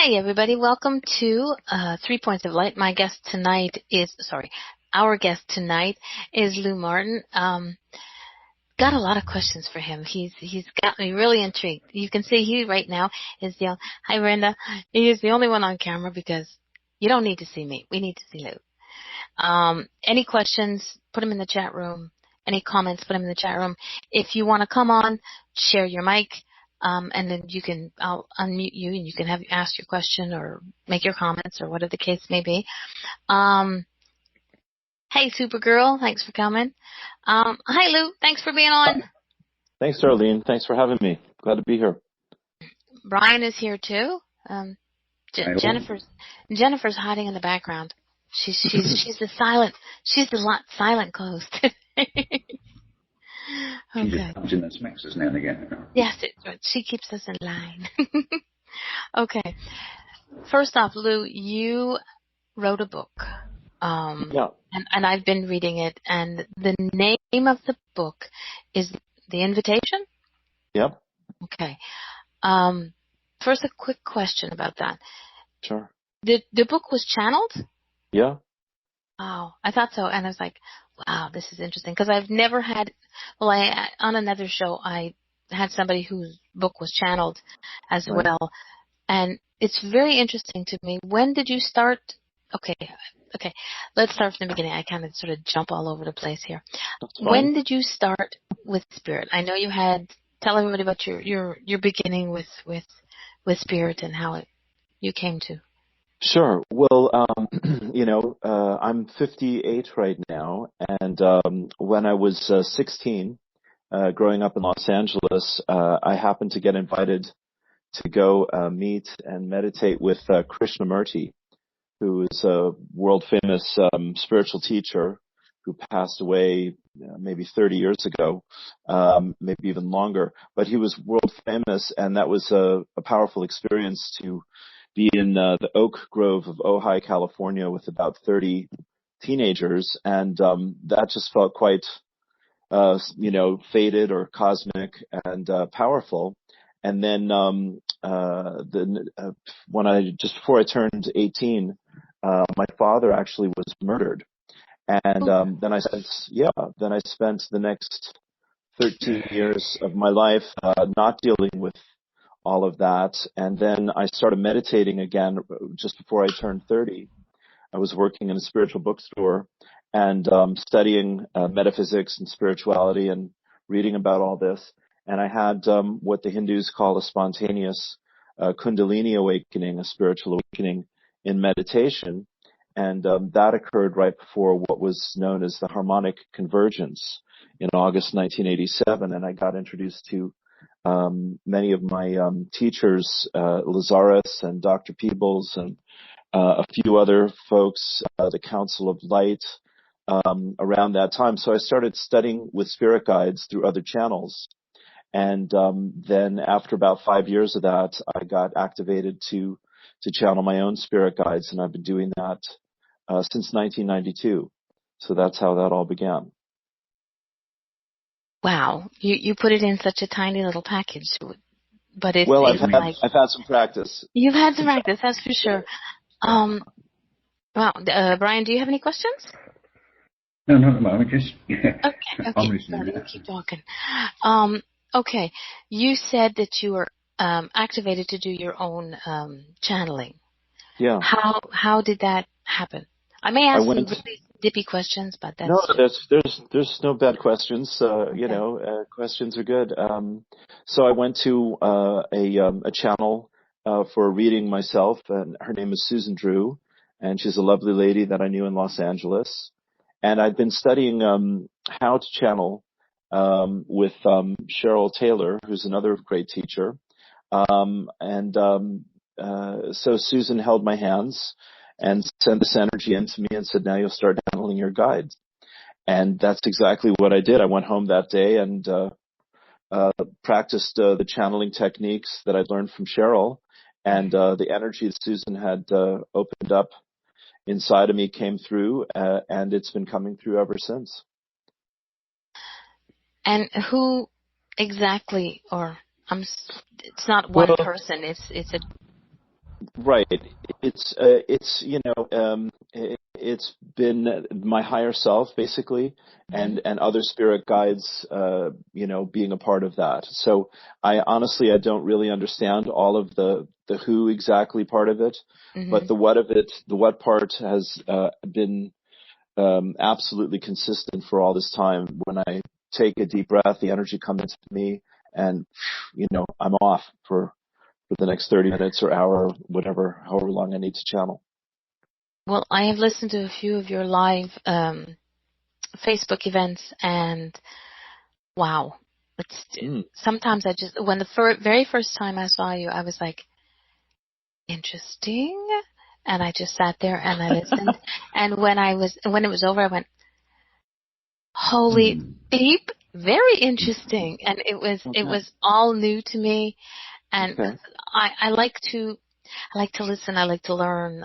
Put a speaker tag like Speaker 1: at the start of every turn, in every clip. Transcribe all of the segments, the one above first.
Speaker 1: Hi, everybody. Welcome to 3 Points of Light. Our guest tonight is Lou Martin. Got a lot of questions for him. He's got me really intrigued. You can see he right now is hi Brenda. He is the only one on camera because you don't need to see me. We need to see Lou. Any questions, put them in the chat room. Any comments, put them in the chat room. If you want to come on, share your mic. And then I'll unmute you and you can ask your question or make your comments or whatever the case may be. Hey, Supergirl, thanks for coming. Hi, Lou, thanks for being on.
Speaker 2: Thanks, Darlene. Thanks for having me. Glad to be here.
Speaker 1: Brian is here too. Jennifer's hiding in the background. She's the silent ghost.
Speaker 3: She just comes in and smacks us now and again.
Speaker 1: Yes, she keeps us in line. Okay. First off, Lou, you wrote a book.
Speaker 2: Yeah.
Speaker 1: And I've been reading it, and the name of the book is The Invitation?
Speaker 2: Yep.
Speaker 1: Okay. First, a quick question about that.
Speaker 2: Sure.
Speaker 1: The book was channeled?
Speaker 2: Yeah.
Speaker 1: Oh, I thought so, and I was like, wow, this is interesting, because I've never had, on another show, I had somebody whose book was channeled as well, and it's very interesting to me. When did you start? Okay, let's start from the beginning. I kind of sort of jump all over the place here. When did you start with spirit? I know you tell everybody about your beginning with spirit and how you came to.
Speaker 2: Sure. Well, I'm 58 right now, and when I was 16, growing up in Los Angeles, I happened to get invited to go meet and meditate with Krishnamurti, who is a world-famous spiritual teacher who passed away maybe 30 years ago, maybe even longer. But he was world-famous, and that was a powerful experience to be in the Oak Grove of Ojai, California, with about 30 teenagers, and that just felt quite, faded or cosmic and powerful. And then before I turned 18, my father actually was murdered, and then I spent the next 13 years of my life not dealing with all of that. And then I started meditating again just before I turned 30. I was working in a spiritual bookstore and studying metaphysics and spirituality and reading about all this. And I had what the Hindus call a spontaneous Kundalini Awakening, a spiritual awakening in meditation. And that occurred right before what was known as the harmonic convergence in August 1987. And I got introduced to many of my teachers, Lazarus and Dr. Peebles and a few other folks, the Council of Light, around that time. So I started studying with spirit guides through other channels. And then after about 5 years of that, I got activated to channel my own spirit guides, and I've been doing that since 1992. So that's how that all began.
Speaker 1: Wow, you put it in such a tiny little package, but
Speaker 2: I've had some practice.
Speaker 1: You've had some practice, that's for sure. Brian, do you have any questions?
Speaker 3: No, not at the moment. Just
Speaker 1: Okay.
Speaker 3: I'm listening.
Speaker 1: You keep talking. Okay, you said that you were activated to do your own channeling.
Speaker 2: Yeah.
Speaker 1: How did that happen? I may ask some really dippy questions, but that's...
Speaker 2: No, there's no bad questions. Questions are good. So I went to a channel for a reading myself, and her name is Susan Drew, and she's a lovely lady that I knew in Los Angeles. And I'd been studying how to channel with Cheryl Taylor, who's another great teacher. So Susan held my hands and sent this energy into me and said, now you'll start channeling your guides. And that's exactly what I did. I went home that day and practiced the channeling techniques that I'd learned from Cheryl. And the energy that Susan had opened up inside of me came through, and it's been coming through ever since.
Speaker 1: And who exactly, it's not one person, it's a...
Speaker 2: Right. It's it's been my higher self basically,
Speaker 1: Mm-hmm.
Speaker 2: and other spirit guides, being a part of that. So I honestly I don't really understand all of the who exactly part of it,
Speaker 1: Mm-hmm.
Speaker 2: but the what of it, the what part has been absolutely consistent for all this time. When I take a deep breath, the energy comes into me, and I'm off for the next 30 minutes or hour, whatever, however long I need to channel.
Speaker 1: Well, I have listened to a few of your live Facebook events, and wow, it's
Speaker 2: Mm.
Speaker 1: sometimes I just when the very first time I saw you, I was like, interesting, and I just sat there and I listened. And when it was over, I went, holy
Speaker 3: Mm.
Speaker 1: beep, very interesting, and it
Speaker 2: Okay.
Speaker 1: was all new to me, and
Speaker 2: Okay.
Speaker 1: I like to listen. I like to learn.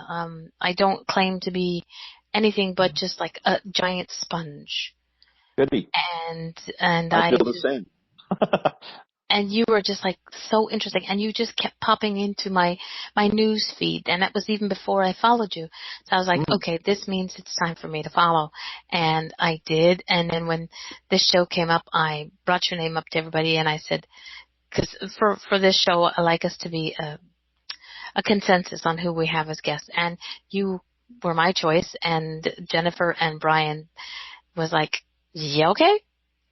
Speaker 1: I don't claim to be anything but just like a giant sponge.
Speaker 2: Goody.
Speaker 1: And
Speaker 2: I
Speaker 1: I
Speaker 2: feel the
Speaker 1: just,
Speaker 2: same.
Speaker 1: and you were just like so interesting, and you just kept popping into my news feed, and that was even before I followed you. So I was like,
Speaker 2: Mm.
Speaker 1: okay, this means it's time for me to follow, and I did. And then when this show came up, I brought your name up to everybody, and I said, because for this show, I like us to be a consensus on who we have as guests, and you were my choice, and Jennifer and Brian was like, yeah, okay.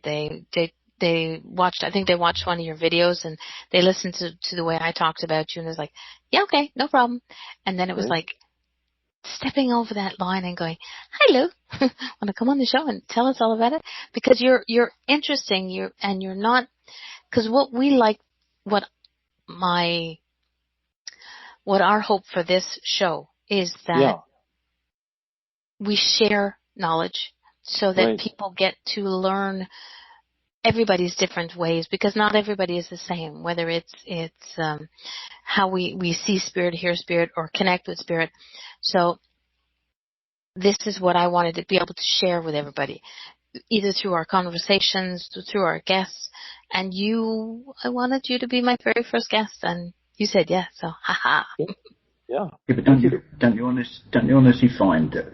Speaker 1: They watched, I think they watched one of your videos, and they listened to the way I talked about you, and it was like, yeah, okay, no problem. And then it was
Speaker 2: Great.
Speaker 1: like stepping over that line and going, hi Lou, want to come on the show and tell us all about it? Because you're interesting, you're not, because what we like, what my, what our hope for this show is that
Speaker 2: Yeah.
Speaker 1: we share knowledge so that
Speaker 2: Right.
Speaker 1: people get to learn everybody's different ways, because not everybody is the same, whether it's how we see spirit, hear spirit, or connect with spirit. So this is what I wanted to be able to share with everybody, either through our conversations, through our guests. And I wanted you to be my very first guest, and you said yes, so haha.
Speaker 2: Good. Yeah.
Speaker 3: Yeah, but
Speaker 2: Thank you.
Speaker 3: don't you honestly find that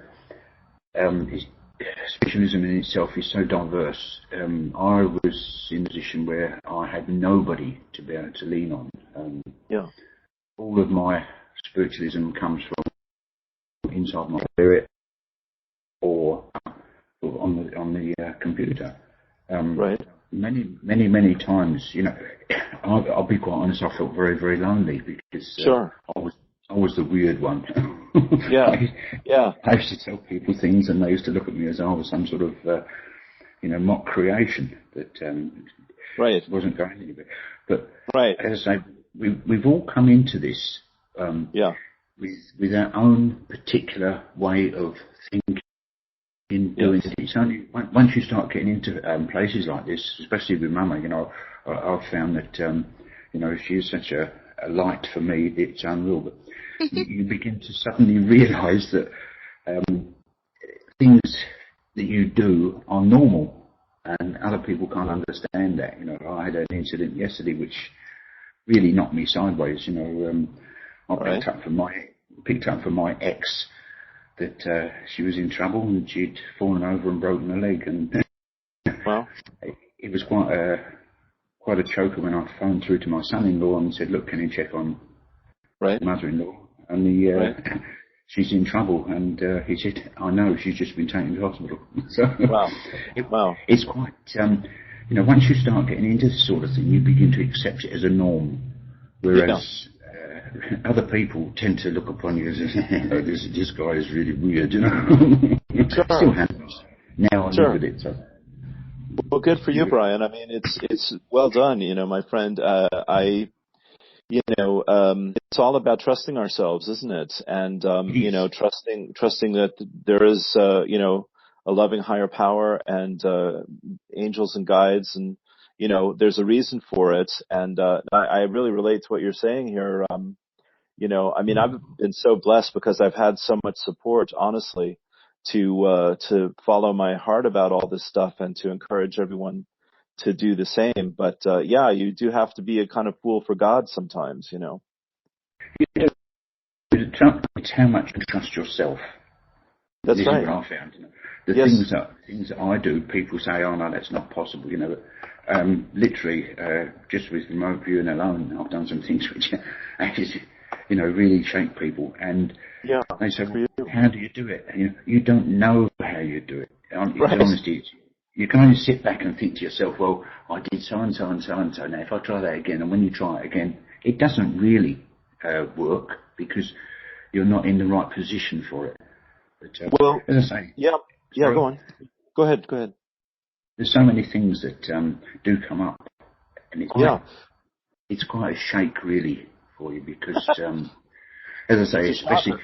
Speaker 3: spiritualism in itself is so diverse? I was in a position where I had nobody to be able to lean on.
Speaker 2: Yeah.
Speaker 3: All of my spiritualism comes from inside my spirit or on the computer.
Speaker 2: Right.
Speaker 3: Many times, I'll be quite honest. I felt very, very lonely because
Speaker 2: Sure.
Speaker 3: I was the weird one.
Speaker 2: Yeah. Yeah.
Speaker 3: I used to tell people things, and they used to look at me as I was some sort of mock creation that
Speaker 2: Right.
Speaker 3: wasn't going anywhere. But
Speaker 2: Right.
Speaker 3: as I say, we've all come into this
Speaker 2: Yeah.
Speaker 3: with our own particular way of thinking. In doing
Speaker 2: Yes.
Speaker 3: it, it's only once you start getting into places like this, especially with Mama, I've found that she is such a light for me. It's unreal. But you begin to suddenly realise that things that you do are normal, and other people can't understand that. I had an incident yesterday which really knocked me sideways. I
Speaker 2: Right.
Speaker 3: picked up from my ex that she was in trouble and she'd fallen over and broken her leg, and
Speaker 2: Well.
Speaker 3: it was quite a choker when I phoned through to my son-in-law and said, "Look, can you check on
Speaker 2: Right.
Speaker 3: mother-in-law?" And the
Speaker 2: Right.
Speaker 3: she's in trouble, and he said, "I know, she's just been taken to hospital." So
Speaker 2: Wow. Wow.
Speaker 3: it's quite once you start getting into this sort of thing, you begin to accept it as a norm,
Speaker 2: Yeah.
Speaker 3: whereas other people tend to look upon you as this guy is really weird, Still
Speaker 2: Sure.
Speaker 3: happens. Now I live
Speaker 2: Sure.
Speaker 3: with it. So
Speaker 2: Well, good for you,
Speaker 3: you,
Speaker 2: Brian. I mean, it's well done, my friend. It's all about trusting ourselves, isn't it? And
Speaker 3: it is.
Speaker 2: trusting that there is, a loving higher power and angels and guides, and there's a reason for it. And I really relate to what you're saying here. I mean, I've been so blessed because I've had so much support, honestly, to follow my heart about all this stuff and to encourage everyone to do the same. But yeah, you do have to be a kind of fool for God sometimes.
Speaker 3: You it's how much you trust yourself.
Speaker 2: That's
Speaker 3: this
Speaker 2: right.
Speaker 3: is what I found. The
Speaker 2: Yes.
Speaker 3: things that I do, people say, "Oh no, that's not possible." Literally, just with remote viewing alone, I've done some things which actually, really shake people. And
Speaker 2: Yeah.
Speaker 3: they say,
Speaker 2: For you.
Speaker 3: "Well, how do you do it?" And, you don't know how you do it. In
Speaker 2: Right.
Speaker 3: honesty, you can only sit back and think to yourself, "Well, I did so and so and so and so. Now, if I try that again," and when you try it again, it doesn't really work because you're not in the right position for it. But,
Speaker 2: Well,
Speaker 3: as I say,
Speaker 2: yeah.
Speaker 3: sorry,
Speaker 2: Go on. Go ahead.
Speaker 3: there's so many things that do come up, and it's quite a shake really for you because, as I say, especially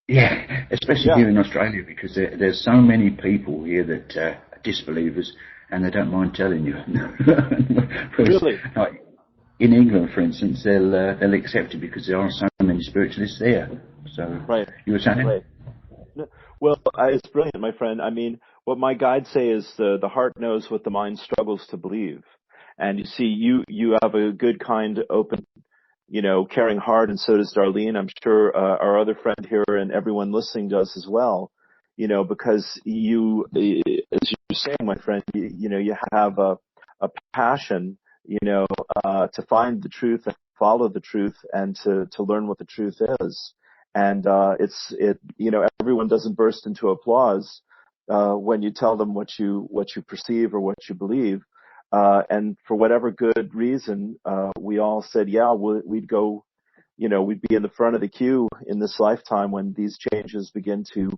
Speaker 3: here in Australia, because there's so many people here that are disbelievers and they don't mind telling you.
Speaker 2: Really?
Speaker 3: Like, in England, for instance, they'll accept it because there are so many spiritualists there. So,
Speaker 2: Right.
Speaker 3: You were saying?
Speaker 2: Right. Well, it's brilliant, my friend. I mean, what my guides say is the heart knows what the mind struggles to believe. And you see, you have a good, kind, open, caring heart, and so does Darlene. I'm sure our other friend here and everyone listening does as well. Because you, as you're saying, my friend, you have a passion, to find the truth and follow the truth and to learn what the truth is. And everyone doesn't burst into applause when you tell them what you perceive or what you believe. And for whatever good reason, we all said, yeah, we'd go, we'd be in the front of the queue in this lifetime when these changes begin to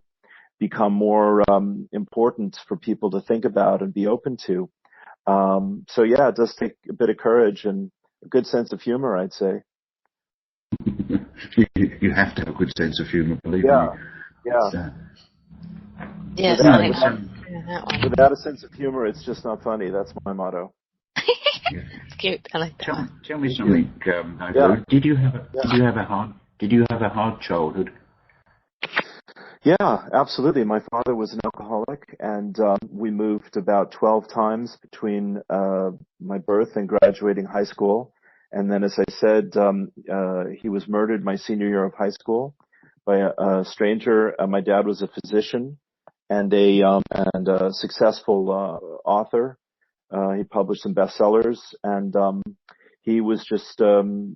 Speaker 2: become more important for people to think about and be open to. So yeah, it does take a bit of courage and a good sense of humor, I'd say.
Speaker 3: You have to have a good sense of humour, believe me.
Speaker 2: Yeah.
Speaker 1: Yes,
Speaker 2: Without a sense of humor, it's just not funny. That's my motto.
Speaker 1: It's cute. I like that one.
Speaker 3: Tell me something, Did you have a hard childhood?
Speaker 2: Yeah, absolutely. My father was an alcoholic, and we moved about 12 times between my birth and graduating high school. And then, as I said, he was murdered my senior year of high school by a stranger. My dad was a physician and a successful author. He published some bestsellers, and he was just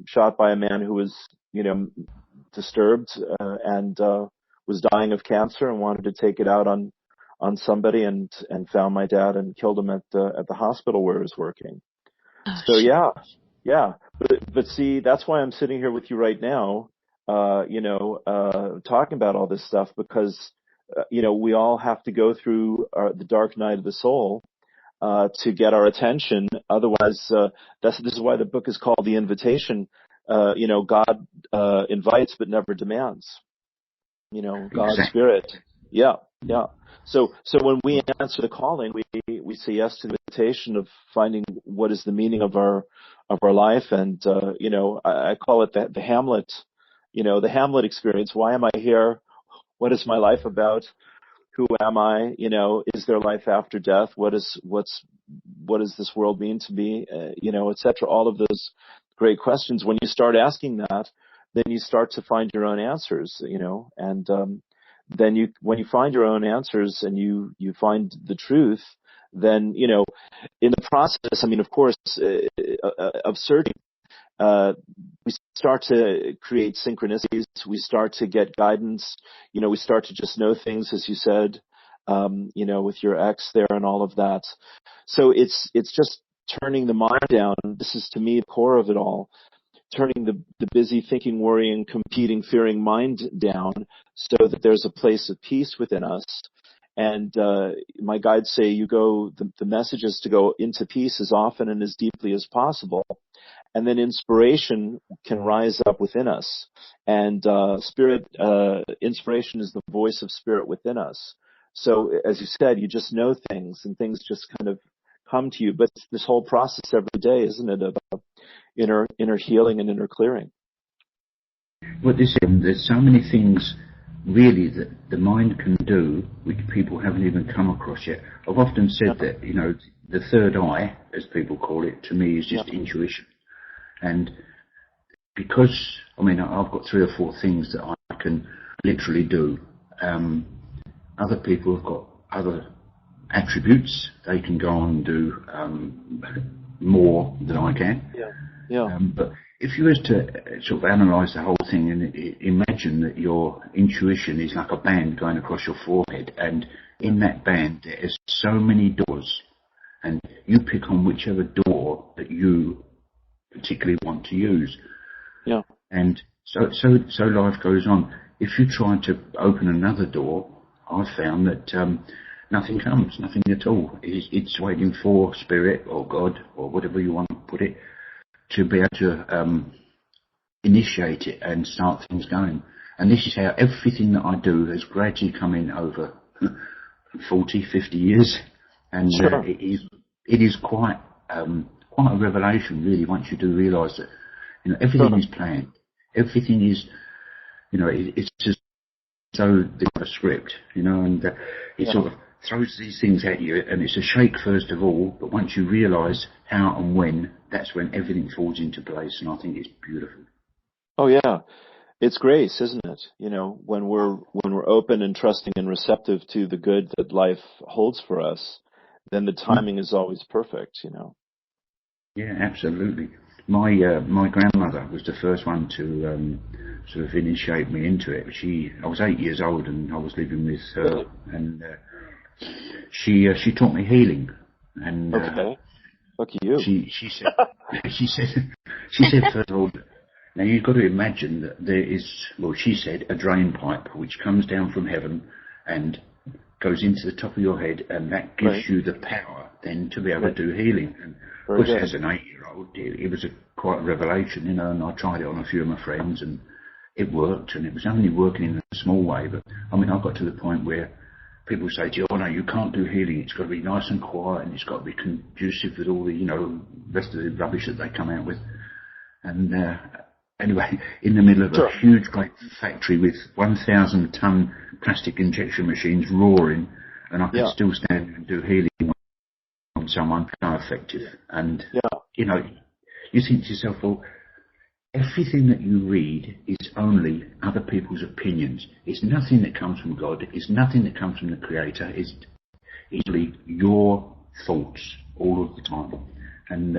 Speaker 2: shot by a man who was, disturbed and was dying of cancer and wanted to take it out on somebody, and found my dad and killed him at the hospital where he was working.
Speaker 1: Oh,
Speaker 2: So yeah. But see, that's why I'm sitting here with you right now, talking about all this stuff, because we all have to go through the dark night of the soul to get our attention. Otherwise, this is why the book is called The Invitation. God invites but never demands. God's Spirit. Yeah. So when we answer the calling, we say yes to the invitation of finding what is the meaning of our life, and I call it the Hamlet, the Hamlet experience. Why am I here? What is my life about? Who am I? Is there life after death? What does this world mean to me? etc. All of those great questions. When you start asking that, then you start to find your own answers. And then when you find your own answers and you find the truth, then in the process, of course, of searching, we start to create synchronicities. We start to get guidance. We start to just know things, as you said, with your ex there and all of that. So it's just turning the mind down. This is, to me, the core of it all. Turning the busy thinking, worrying, competing, fearing mind down so that there's a place of peace within us. And my guides say the message is to go into peace as often and as deeply as possible. And then inspiration can rise up within us. And inspiration is the voice of spirit within us. So as you said, you just know things and things just kind of come to you. But it's this whole process every day, isn't it, of inner healing and inner clearing?
Speaker 3: Well, there's so many things really that the mind can do which people haven't even come across yet. I've often said that, the third eye, as people call it, to me is just intuition. And because, I mean, I've got 3 or 4 things that I can literally do. Other people have got other attributes. They can go on and do more than I can. But if you was to sort of analyse the whole thing and imagine that your intuition is like a band going across your forehead, and in that band there is so many doors, and you pick on whichever door that you particularly want to use. And so life goes on. If you try to open another door, I've found that nothing comes, nothing at all. It's waiting for Spirit or God or whatever you want to put it to be able to initiate it and start things going. And this is how everything that I do has gradually come in over 40, 50 years. And it is quite a revelation, really, once you do realise that, you know, everything is planned. Everything is, you know, it's just so a script, you know, and it sort of throws these things at you, and it's a shake first of all, but once you realise how and when, that's when everything falls into place, and I think it's beautiful.
Speaker 2: Oh yeah, it's grace, isn't it? You know, when we're open and trusting and receptive to the good that life holds for us, then the timing is always perfect, you know.
Speaker 3: Yeah, absolutely. My grandmother was the first one to sort of initiate me into it. I was 8 years old and I was living with her, and she taught me healing. And
Speaker 2: lucky you.
Speaker 3: She said first of all, now you've got to imagine that there is, well, she said, a drain pipe which comes down from heaven and goes into the top of your head, and that gives you the power then to be able to do healing. And of course, as an 8-year-old, it was quite a revelation, you know, and I tried it on a few of my friends and it worked, and it was only working in a small way. But I mean, I got to the point where people say to you, oh no, you can't do healing, it's got to be nice and quiet, and it's got to be conducive with all the, you know, rest of the rubbish that they come out with. And anyway, in the middle of a huge great factory with 1,000-ton plastic injection machines roaring, and I could still stand and do healing on someone, how effective. And you know, you think to yourself, well, everything that you read is only other people's opinions. It's nothing that comes from God. It's nothing that comes from the Creator. It's easily your thoughts all of the time. And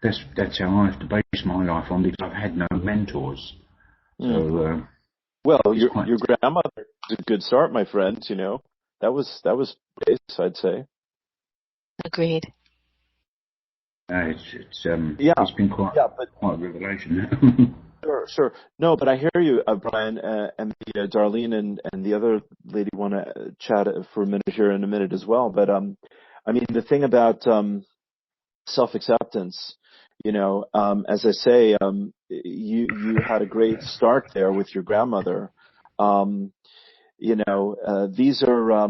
Speaker 3: that's how I have to base my life on, because I've had no mentors. So,
Speaker 2: well, your grandmother was a good start, my friend. You know, that was base, I'd say.
Speaker 1: Agreed.
Speaker 3: It's been quite a revelation.
Speaker 2: Sure. No, but I hear you, Brian, and Darlene and the other lady want to chat for a minute here in a minute as well. But I mean, the thing about self-acceptance, you know, as I say, you had a great start there with your grandmother. You know, these are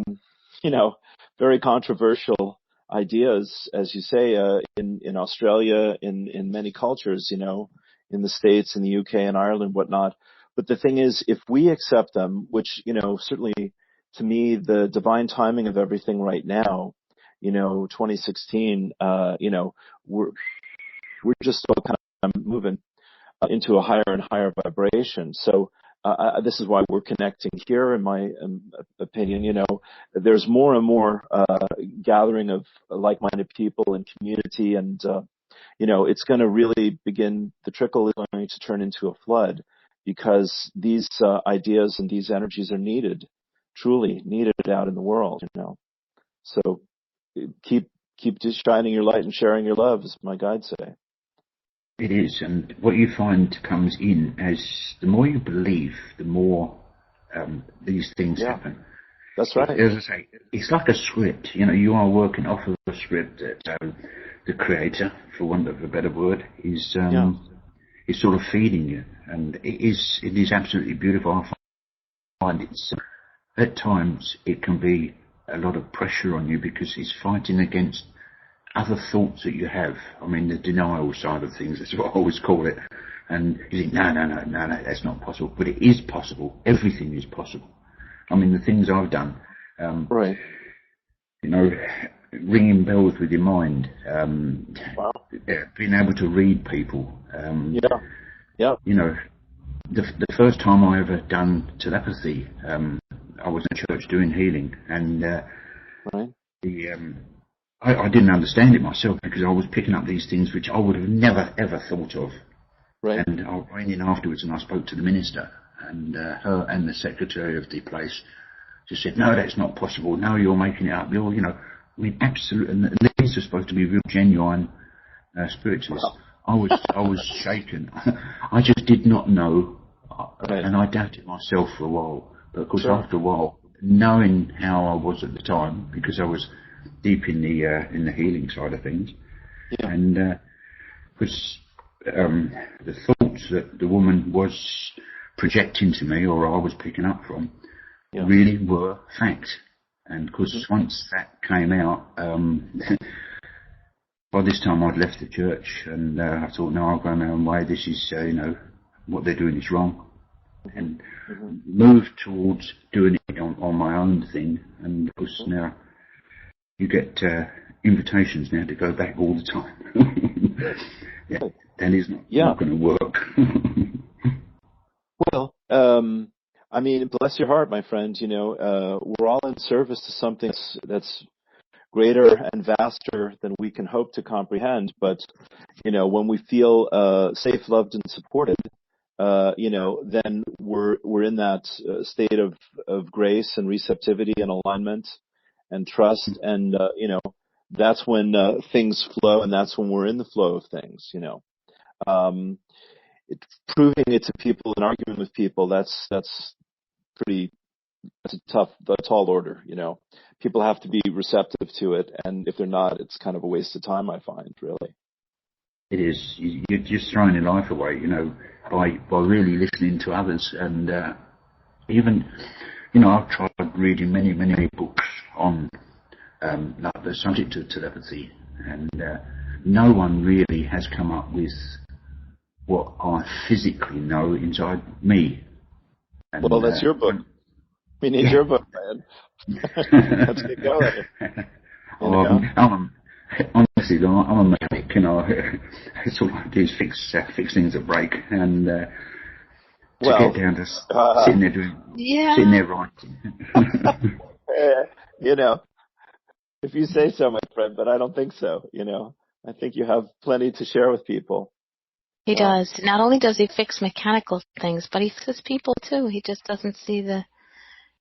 Speaker 2: you know, very controversial ideas, as you say, in Australia, in many cultures, you know, in the States, in the UK and Ireland, whatnot. But the thing is, if we accept them, which, you know, certainly to me, the divine timing of everything right now, you know, 2016, you know, we're just still kind of moving into a higher and higher vibration. So this is why we're connecting here, in my opinion. You know, there's more and more gathering of like-minded people and community, and you know, it's going to really begin. The trickle is going to turn into a flood, because these ideas and these energies are needed, truly needed out in the world. You know, so keep just shining your light and sharing your love, as my guides say.
Speaker 3: It is, and what you find comes in as the more you believe, the more these things happen.
Speaker 2: That's right.
Speaker 3: As I say, it's like a script. You know, you are working off of a script that the Creator, for want of a better word, is sort of feeding you, and it is absolutely beautiful. I find it's at times it can be a lot of pressure on you, because it's fighting against other thoughts that you have. I mean, the denial side of things, that's what I always call it. And you think, no, that's not possible. But it is possible. Everything is possible. I mean, the things I've done, you know, ringing bells with your mind, being able to read people,
Speaker 2: Yeah.
Speaker 3: you know, the first time I ever done telepathy, I was in church doing healing, and
Speaker 2: Right.
Speaker 3: I didn't understand it myself because I was picking up these things which I would have never ever thought of.
Speaker 2: Right.
Speaker 3: And I went in afterwards and I spoke to the minister, and her and the secretary of the place just said, "No, that's not possible. No, you're making it up. You're, I mean, absolutely." And these are supposed to be real, genuine spiritualists.
Speaker 2: Wow.
Speaker 3: I was shaken. I just did not know,
Speaker 2: Right.
Speaker 3: and I doubted myself for a while. But of course,
Speaker 2: Sure.
Speaker 3: after a while, knowing how I was at the time, because I was deep in the healing side of things,
Speaker 2: Yeah.
Speaker 3: and because the thoughts that the woman was projecting to me, or I was picking up from,
Speaker 2: Yeah.
Speaker 3: really were fact. And because once that came out, by this time I'd left the church, and I thought, no, I'll go my own way. This is, what they're doing is wrong. And moved towards doing it on my own thing. And of course now you get invitations now to go back all the time. Yeah, that is not going to work.
Speaker 2: Well, I mean, bless your heart, my friend. We're all in service to something that's greater and vaster than we can hope to comprehend. But, when we feel safe, loved, and supported, then we're in that state of grace and receptivity and alignment and trust. And, that's when things flow, and that's when we're in the flow of things, proving it to people and arguing with people, that's a tall order, People have to be receptive to it, and if they're not, it's kind of a waste of time, I find, really.
Speaker 3: It is. You're just throwing your life away, by really listening to others. And even, I've tried reading many, many books on like the subject of telepathy, and no one really has come up with what I physically know inside me. And,
Speaker 2: well, that's your book. We need your book, man. Let's get going.
Speaker 3: Honestly, I'm a mechanic, it's all I do is fix things that break, and to get down to sitting there writing.
Speaker 2: If you say so, my friend, but I don't think so. I think you have plenty to share with people.
Speaker 1: He does. Not only does he fix mechanical things, but he fixes people too. He just doesn't see the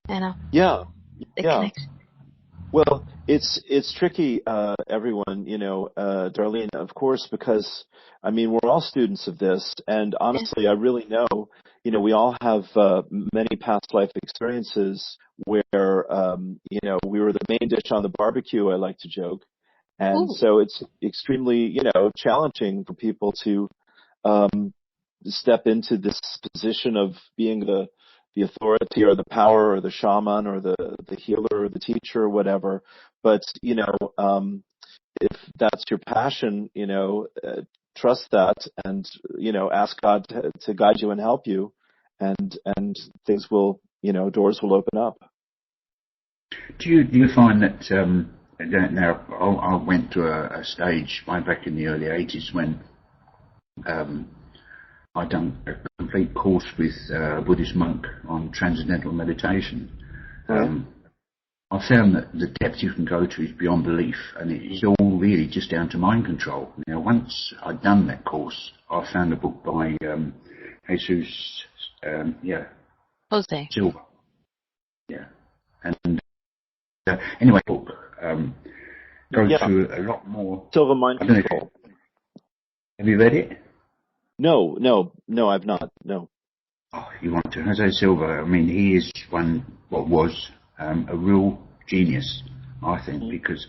Speaker 1: connection.
Speaker 2: Well, it's tricky, everyone, Darlene, of course, because, I mean, we're all students of this, and honestly, I really know, we all have many past life experiences where, we were the main dish on the barbecue, I like to joke, and so it's extremely, challenging for people to step into this position of being the authority or the power or the shaman or the healer or the teacher or whatever. But, if that's your passion, trust that and, ask God to guide you and help you, and things will, doors will open up.
Speaker 3: Do you find that, now I went to a stage way back in the early 80s when I'd done a complete course with a Buddhist monk on transcendental meditation. I found that the depth you can go to is beyond belief, and it's all really just down to mind control. Now, once I'd done that course, I found a book by Jesus,
Speaker 1: Jose
Speaker 3: Silva. Yeah. And anyway, book goes through a lot more.
Speaker 2: Silva Mind Control.
Speaker 3: Have you read it?
Speaker 2: No, I've not. No.
Speaker 3: Oh, you want to? Jose Silva, I mean, he is was a real genius, I think, because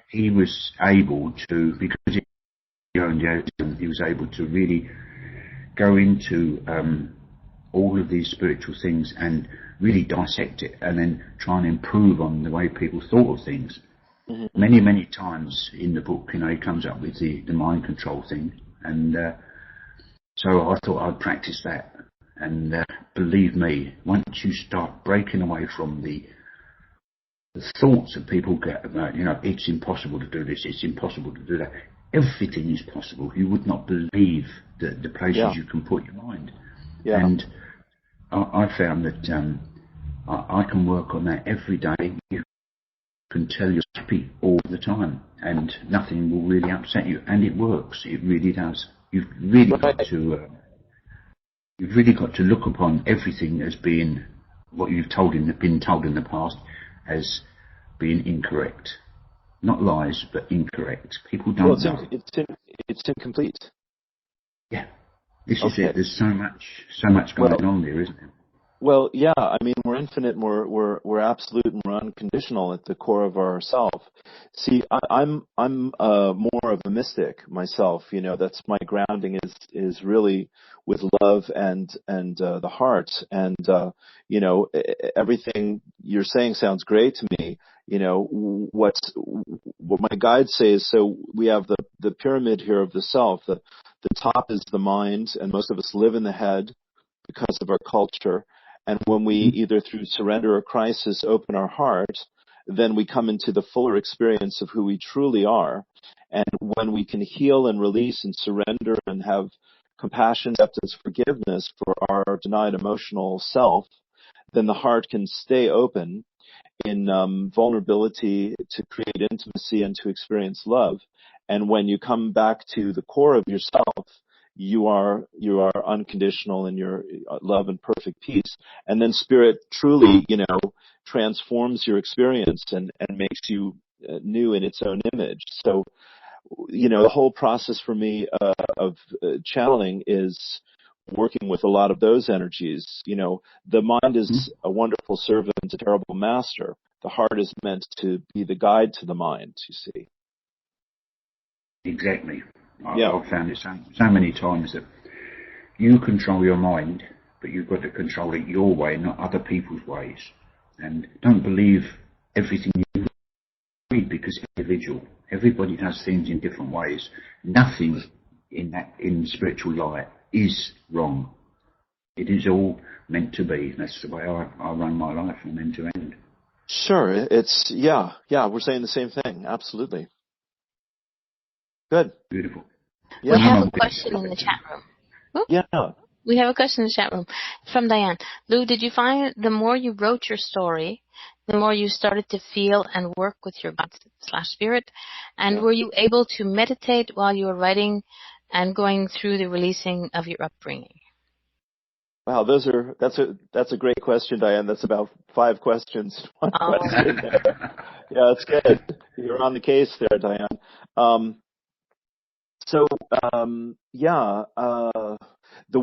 Speaker 3: he was able to, because he owned autism, he was able to really go into all of these spiritual things and really dissect it and then try and improve on the way people thought of things. Many, many times in the book, he comes up with the mind control thing, and so I thought I'd practice that. And believe me, once you start breaking away from the thoughts that people get about, it's impossible to do this, it's impossible to do that, everything is possible. You would not believe the places you can put your mind.
Speaker 2: Yeah.
Speaker 3: And I found that I can work on that every day. You can tell you're happy all the time, and nothing will really upset you. And it works. It really does. You've really got to. You've really got to look upon everything as being what you've been told in the past as being incorrect. Not lies, but incorrect. People don't know.
Speaker 2: It's incomplete.
Speaker 3: Yeah. This is it. There's so much going on there, isn't there?
Speaker 2: Well, yeah. I mean, we're infinite. We're absolute, and we're unconditional at the core of ourself. See, I'm more of a mystic myself. You know, that's my grounding is really with love and the heart. And you know, everything you're saying sounds great to me. You know, what my guides say is, so we have the pyramid here of the self. The top is the mind, and most of us live in the head because of our culture. And when we either through surrender or crisis open our heart, then we come into the fuller experience of who we truly are. And when we can heal and release and surrender and have compassion, acceptance, forgiveness for our denied emotional self, then the heart can stay open in vulnerability to create intimacy and to experience love. And when you come back to the core of yourself, you are unconditional in your love and perfect peace. And then spirit truly, you know, transforms your experience and makes you new in its own image. So, you know, the whole process for me of channeling is working with a lot of those energies. You know, the mind is a wonderful servant, a terrible master. The heart is meant to be the guide to the mind, you see.
Speaker 3: Exactly. I've found it so many times that you control your mind, but you've got to control it your way, not other people's ways. And don't believe everything you read, because individual. Everybody does things in different ways. Nothing in spiritual light is wrong. It is all meant to be. That's the way I run my life from end to end.
Speaker 2: Sure. It's, we're saying the same thing. Absolutely. Good.
Speaker 3: Beautiful.
Speaker 1: Yeah. We have a question in the chat room. Oops.
Speaker 2: Yeah.
Speaker 1: We have a question in the chat room from Diane. Lou, did you find the more you wrote your story, the more you started to feel and work with your God/spirit? And were you able to meditate while you were writing and going through the releasing of your upbringing?
Speaker 2: Wow, that's a great question, Diane. That's about 5 questions. One question there. Yeah, that's good. You're on the case there, Diane. The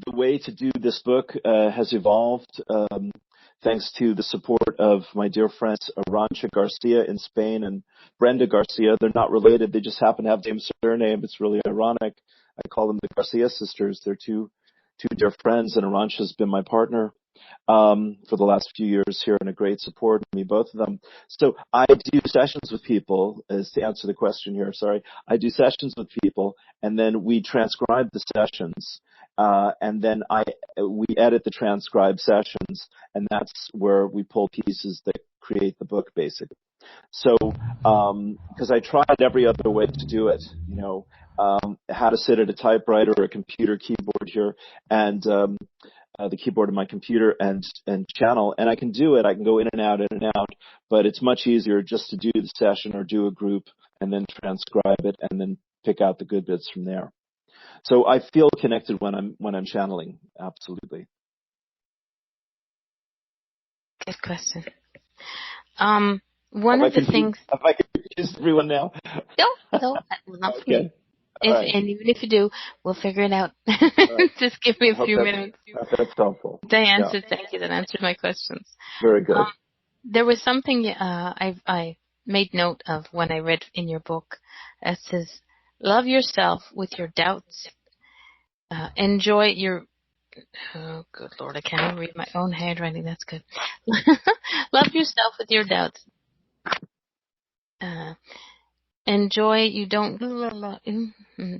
Speaker 2: way to do this book has evolved thanks to the support of my dear friends Arantxa Garcia in Spain and Brenda Garcia. They're not related; they just happen to have the same surname. It's really ironic. I call them the Garcia sisters. They're two dear friends, and Arantxa's been my partner for the last few years here, and a great support of me, both of them. So I do sessions with people, as to answer the question here, sorry. I do sessions with people, and then we transcribe the sessions, and then we edit the transcribed sessions, and that's where we pull pieces that create the book, basically. So, because I tried every other way to do it, you know, how to sit at a typewriter or a computer keyboard here, and the keyboard of my computer and channel, and I can do it. I can go in and out, but it's much easier just to do the session or do a group and then transcribe it and then pick out the good bits from there. So I feel connected when I'm channeling. Absolutely.
Speaker 1: Good question. One of the things.
Speaker 2: If I could confuse everyone now.
Speaker 1: No, that was not for me.
Speaker 2: Right.
Speaker 1: And even if you do, we'll figure it out. Right. Just give me a few minutes.
Speaker 2: That's helpful.
Speaker 1: Diane said thank you. That answered my questions.
Speaker 2: Very good.
Speaker 1: There was something I made note of when I read in your book. It says, love yourself with your doubts. Enjoy your... Oh, good Lord, I can't even read my own handwriting. That's good. Love yourself with your doubts. Enjoy, you don't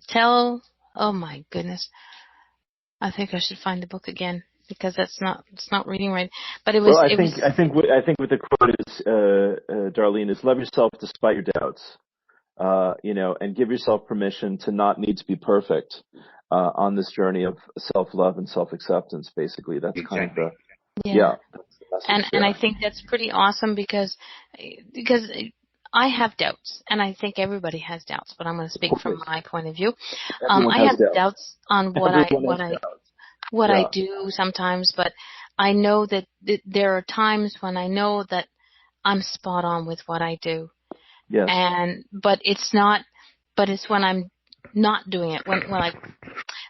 Speaker 1: tell. Oh my goodness! I think I should find the book again because it's not reading right. But it was.
Speaker 2: Well, I think what the quote is, Darlene, is love yourself despite your doubts. and give yourself permission to not need to be perfect on this journey of self-love and self-acceptance. Basically, that's kind of the that's the message
Speaker 1: and I think that's pretty awesome because I have doubts, and I think everybody has doubts. But I'm going to speak from my point of view. I have doubts on what I do sometimes, but I know that there are times when I know that I'm spot on with what I do.
Speaker 2: Yes.
Speaker 1: But it's not. But it's when I'm not doing it. When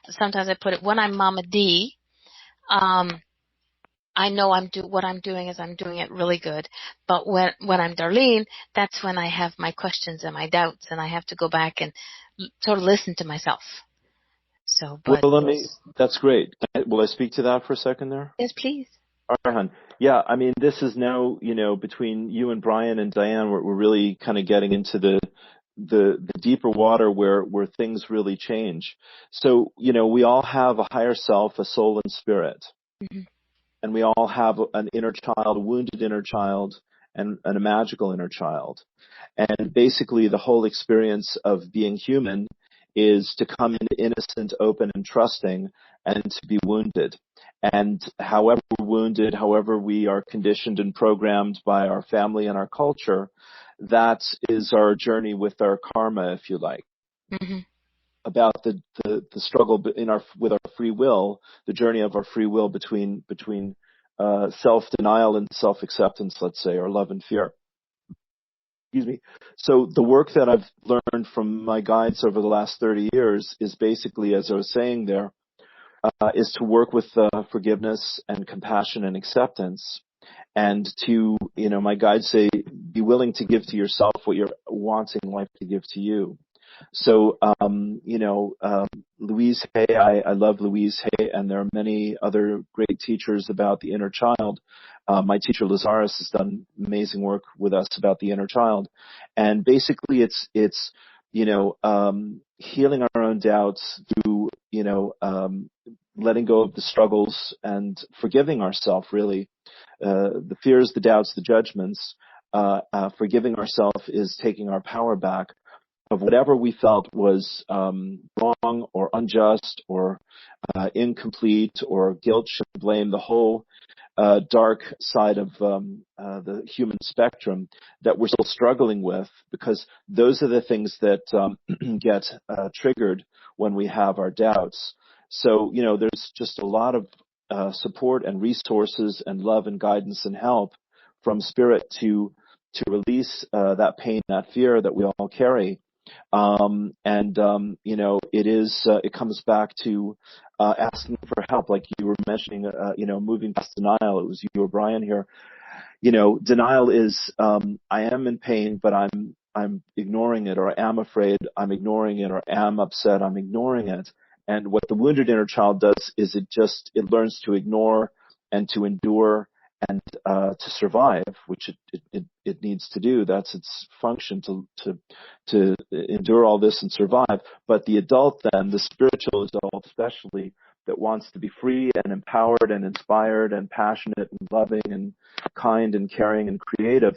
Speaker 1: sometimes I put it when I'm Mama D. I know what I'm doing is I'm doing it really good. But when I'm Darlene, that's when I have my questions and my doubts, and I have to go back and sort of listen to myself. So, but
Speaker 2: that's great. Will I speak to that for a second there?
Speaker 1: Yes, please.
Speaker 2: All right, hon. Yeah, I mean, this is now, between you and Brian and Diane, we're really kind of getting into the deeper water where things really change. So, we all have a higher self, a soul and spirit. Mm-hmm. And we all have an inner child, a wounded inner child, and a magical inner child. And basically the whole experience of being human is to come in innocent, open, and trusting, and to be wounded. And however we're wounded, however we are conditioned and programmed by our family and our culture, that is our journey with our karma, if you like. Mm-hmm. About the struggle with our free will, the journey of our free will between self-denial and self-acceptance, let's say, or love and fear. Excuse me. So the work that I've learned from my guides over the last 30 years is basically, as I was saying there, is to work with forgiveness and compassion and acceptance, and to, my guides say, be willing to give to yourself what you're wanting life to give to you. So, Louise Hay, I love Louise Hay, and there are many other great teachers about the inner child. My teacher Lazarus has done amazing work with us about the inner child. And basically it's healing our own doubts through, letting go of the struggles and forgiving ourselves, really. The fears, the doubts, the judgments, forgiving ourselves is taking our power back of whatever we felt was wrong or unjust or incomplete or guilt, shame, blame, the whole dark side of the human spectrum that we're still struggling with, because those are the things that get triggered when we have our doubts. So, there's just a lot of support and resources and love and guidance and help from Spirit to release that pain, that fear that we all carry. It comes back to asking for help, like you were mentioning, moving past denial. It was you or Brian here. Denial is, I am in pain, but I'm ignoring it, or I am afraid, I'm ignoring it, or am upset, I'm ignoring it. And what the wounded inner child does is it learns to ignore and to endure and to survive, which it needs to do. That's its function, to endure all this and survive. But the adult then, the spiritual adult especially, that wants to be free and empowered and inspired and passionate and loving and kind and caring and creative,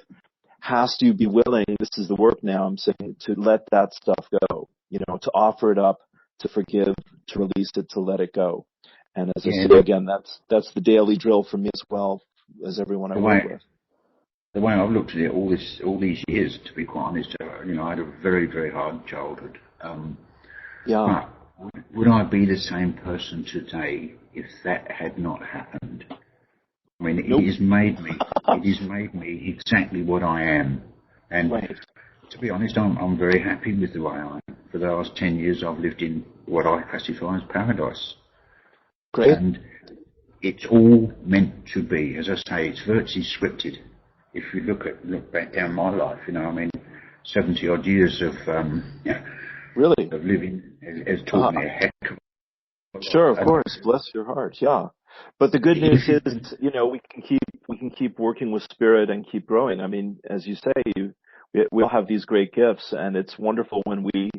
Speaker 2: has to be willing, this is the work now I'm saying, to let that stuff go, to offer it up, to forgive, to release it, to let it go. And as I say again, that's the daily drill for me as well as everyone I work with.
Speaker 3: The way I've looked at it all these years, to be quite honest, I had a very, very hard childhood. But would I be the same person today if that had not happened? I mean,
Speaker 2: Nope.
Speaker 3: It has made me exactly what I am. And to be honest, I'm very happy with the way I am. For the last 10 years, I've lived in what I classify as paradise.
Speaker 2: Great.
Speaker 3: And it's all meant to be. As I say, it's virtually scripted. If you look back down my life, 70 odd years of
Speaker 2: really
Speaker 3: of living has taught me a heck of a lot.
Speaker 2: Sure, of course. Bless your heart. Yeah. But the good news is, we can keep working with Spirit and keep growing. I mean, as you say, we all have these great gifts, and it's wonderful when we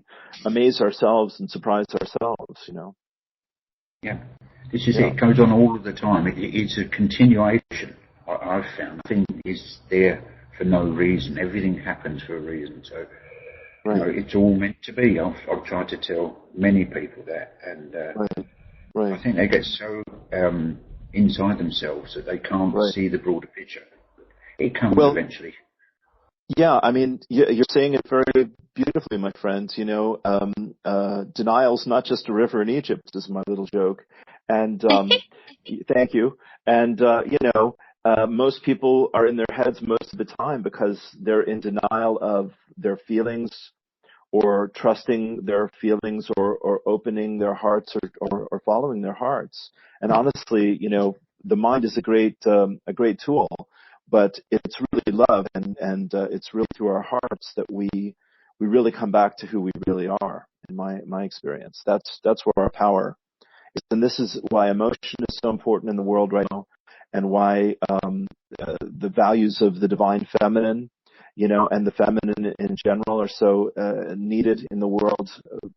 Speaker 2: amaze ourselves and surprise ourselves,
Speaker 3: Yeah. This is it. It goes on all of the time. It's a continuation. I've found nothing is there for no reason. Everything happens for a reason. So You know,
Speaker 2: Right.
Speaker 3: it's all meant to be. I've tried to tell many people that, and
Speaker 2: Right. Right.
Speaker 3: I think they get so inside themselves that they can't
Speaker 2: Right.
Speaker 3: see the broader picture. It comes
Speaker 2: Well,
Speaker 3: eventually.
Speaker 2: yeah, I mean, you're saying it very beautifully, my friend. Denial's not just a river in Egypt, is my little joke. And thank you. And most people are in their heads most of the time because they're in denial of their feelings, or trusting their feelings, or opening their hearts, or following their hearts. And honestly, the mind is a great tool, but it's really love, and it's really through our hearts that we really come back to who we really are. In my experience, that's where our power is. And this is why emotion is so important in the world right now, and why the values of the divine feminine, and the feminine in general are so needed in the world,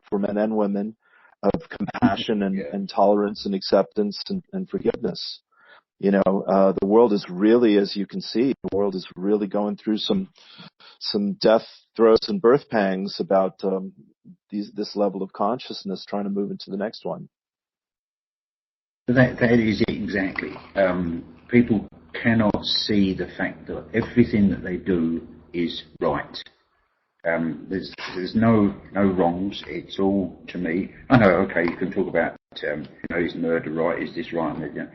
Speaker 2: for men and women, of compassion
Speaker 3: Yeah.
Speaker 2: and tolerance and acceptance and forgiveness. The world is really, as you can see, the world is really going through some death throes and birth pangs about this level of consciousness, trying to move into the next one.
Speaker 3: That is it exactly. People cannot see the fact that everything that they do is right. There's no wrongs. It's all, to me. I know. Okay, you can talk about is murder right? Is this right?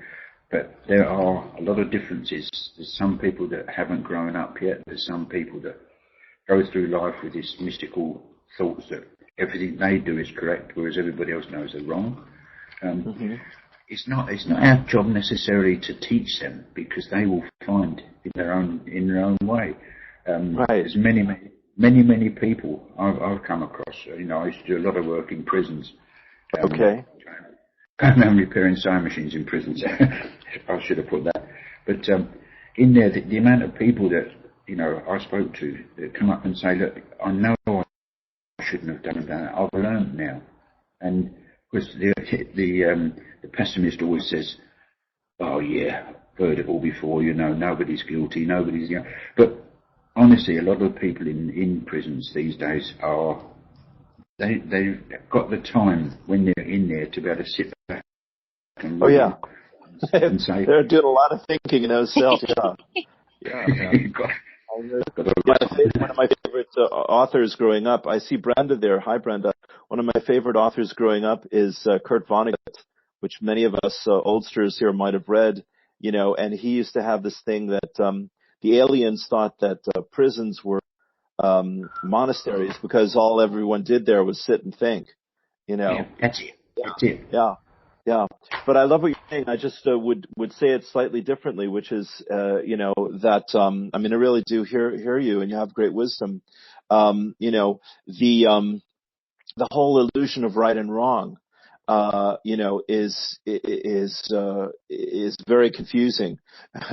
Speaker 3: But there are a lot of differences. There's some people that haven't grown up yet. There's some people that go through life with this mystical thoughts that everything they do is correct, whereas everybody else knows they're wrong. It's not our job necessarily to teach them, because they will find in their own way.
Speaker 2: Right.
Speaker 3: There's many people I've come across. I used to do a lot of work in prisons.
Speaker 2: Okay.
Speaker 3: I'm repairing sewing machines in prisons. I should have put that. But in there, the amount of people that I spoke to that come up and say, "Look, I know I shouldn't have done that. I've learned now." And because the pessimist always says, "Oh yeah, heard it all before. Nobody's guilty. Nobody's." But honestly, a lot of people in prisons these days they've got the time when they're in there to be able to sit back and and say,
Speaker 2: they're doing a lot of thinking in those cells. Yeah. One of my favorite authors growing up. I see Brenda there. Hi, Brenda. One of my favorite authors growing up is Kurt Vonnegut, which many of us oldsters here might have read. And he used to have this thing that the aliens thought that prisons were monasteries, because all everyone did there was sit and think.
Speaker 3: Yeah, that's it. That's it.
Speaker 2: Yeah. But I love what you're saying. I just would say it slightly differently, which is, that, I really do hear you, and you have great wisdom. The whole illusion of right and wrong, is very confusing,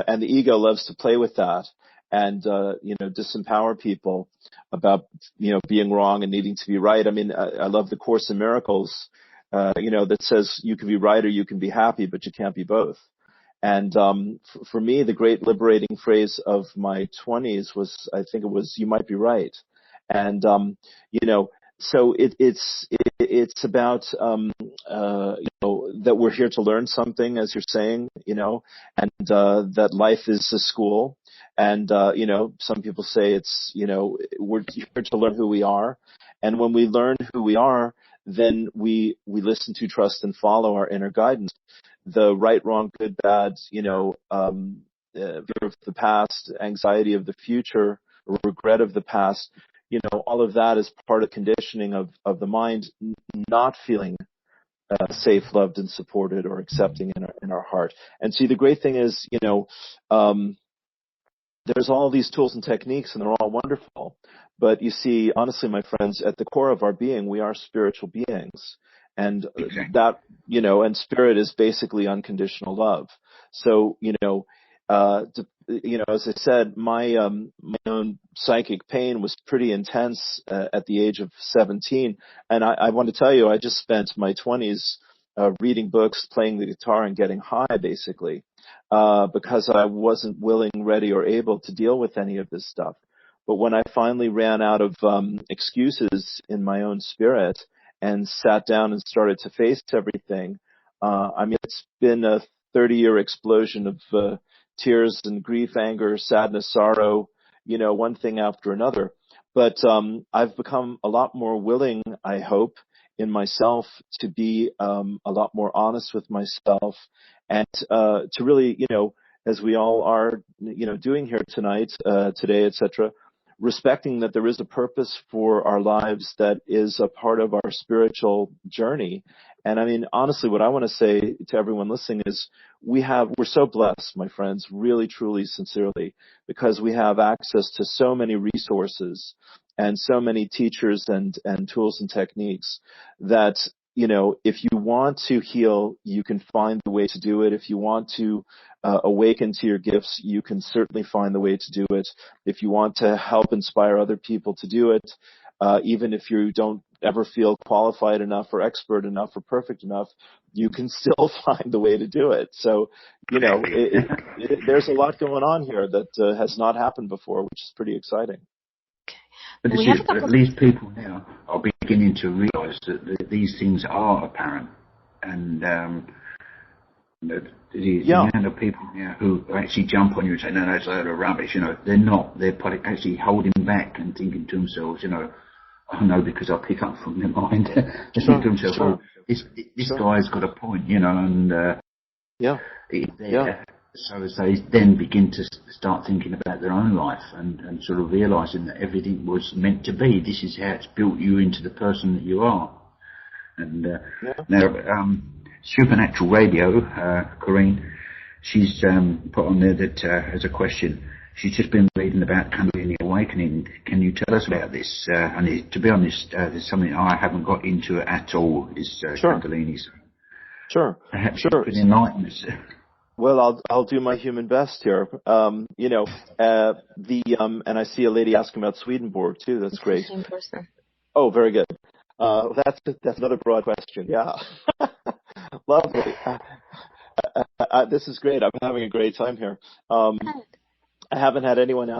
Speaker 2: and the ego loves to play with that, and disempower people about being wrong and needing to be right. I love the Course in Miracles, that says you can be right or you can be happy, but you can't be both. And for me, the great liberating phrase of my 20s was, I think it was, "You might be right." And so it's about that we're here to learn something, as you're saying, and that life is a school. And some people say it's we're here to learn who we are. And when we learn who we are, then we listen to, trust, and follow our inner guidance. The right, wrong, good, bad, fear of the past, anxiety of the future, regret of the past, all of that is part of conditioning of the mind not feeling safe, loved, and supported, or accepting in our heart. And see, the great thing is, there's all these tools and techniques, and they're all wonderful. But you see, honestly, my friends, at the core of our being, we are spiritual beings. And that, and spirit is basically unconditional love. So, as I said, my own psychic pain was pretty intense at the age of 17. And I want to tell you, I just spent my 20s reading books, playing the guitar, and getting high, basically, because I wasn't willing, ready, or able to deal with any of this stuff. But when I finally ran out of excuses in my own spirit and sat down and started to face everything, I mean, it's been a 30-year explosion of tears and grief, anger, sadness, sorrow, one thing after another. But I've become a lot more willing, I hope, in myself to be a lot more honest with myself and to really, as we all are, doing here tonight, today, etc., respecting that there is a purpose for our lives that is a part of our spiritual journey. And I mean, honestly, what I want to say to everyone listening is we're so blessed, my friends, really, truly, sincerely, because we have access to so many resources and so many teachers and tools and techniques that, if you want to heal, you can find the way to do it. If you want to awaken to your gifts, you can certainly find the way to do it. If you want to help inspire other people to do it, even if you don't ever feel qualified enough or expert enough or perfect enough, you can still find the way to do it. So, there's a lot going on here that has not happened before, which is pretty exciting.
Speaker 3: But at least people now are beginning to realise that these things are apparent, and the amount of people now who actually jump on you and say, no, that's a load of rubbish, they're not. They're probably actually holding back and thinking to themselves, oh no, because I pick up from their mind. Just think to themselves, well, this guy's got a point, and so as they then begin to start thinking about their own life and sort of realising that everything was meant to be. This is how it's built you into the person that you are. And now, Supernatural Radio, Corinne, she's put on there that as a question, she's just been reading about Kundalini Awakening. Can you tell us about this? And to be honest, there's something I haven't got into at all, is Kundalini.
Speaker 2: Sure.
Speaker 3: Perhaps you could enlighten us.
Speaker 2: Well, I'll do my human best here. And I see a lady asking about Swedenborg too. That's great.
Speaker 1: Same person.
Speaker 2: Oh, very good. That's another broad question. Yeah. Lovely. This is great. I'm having a great time here. I haven't had anyone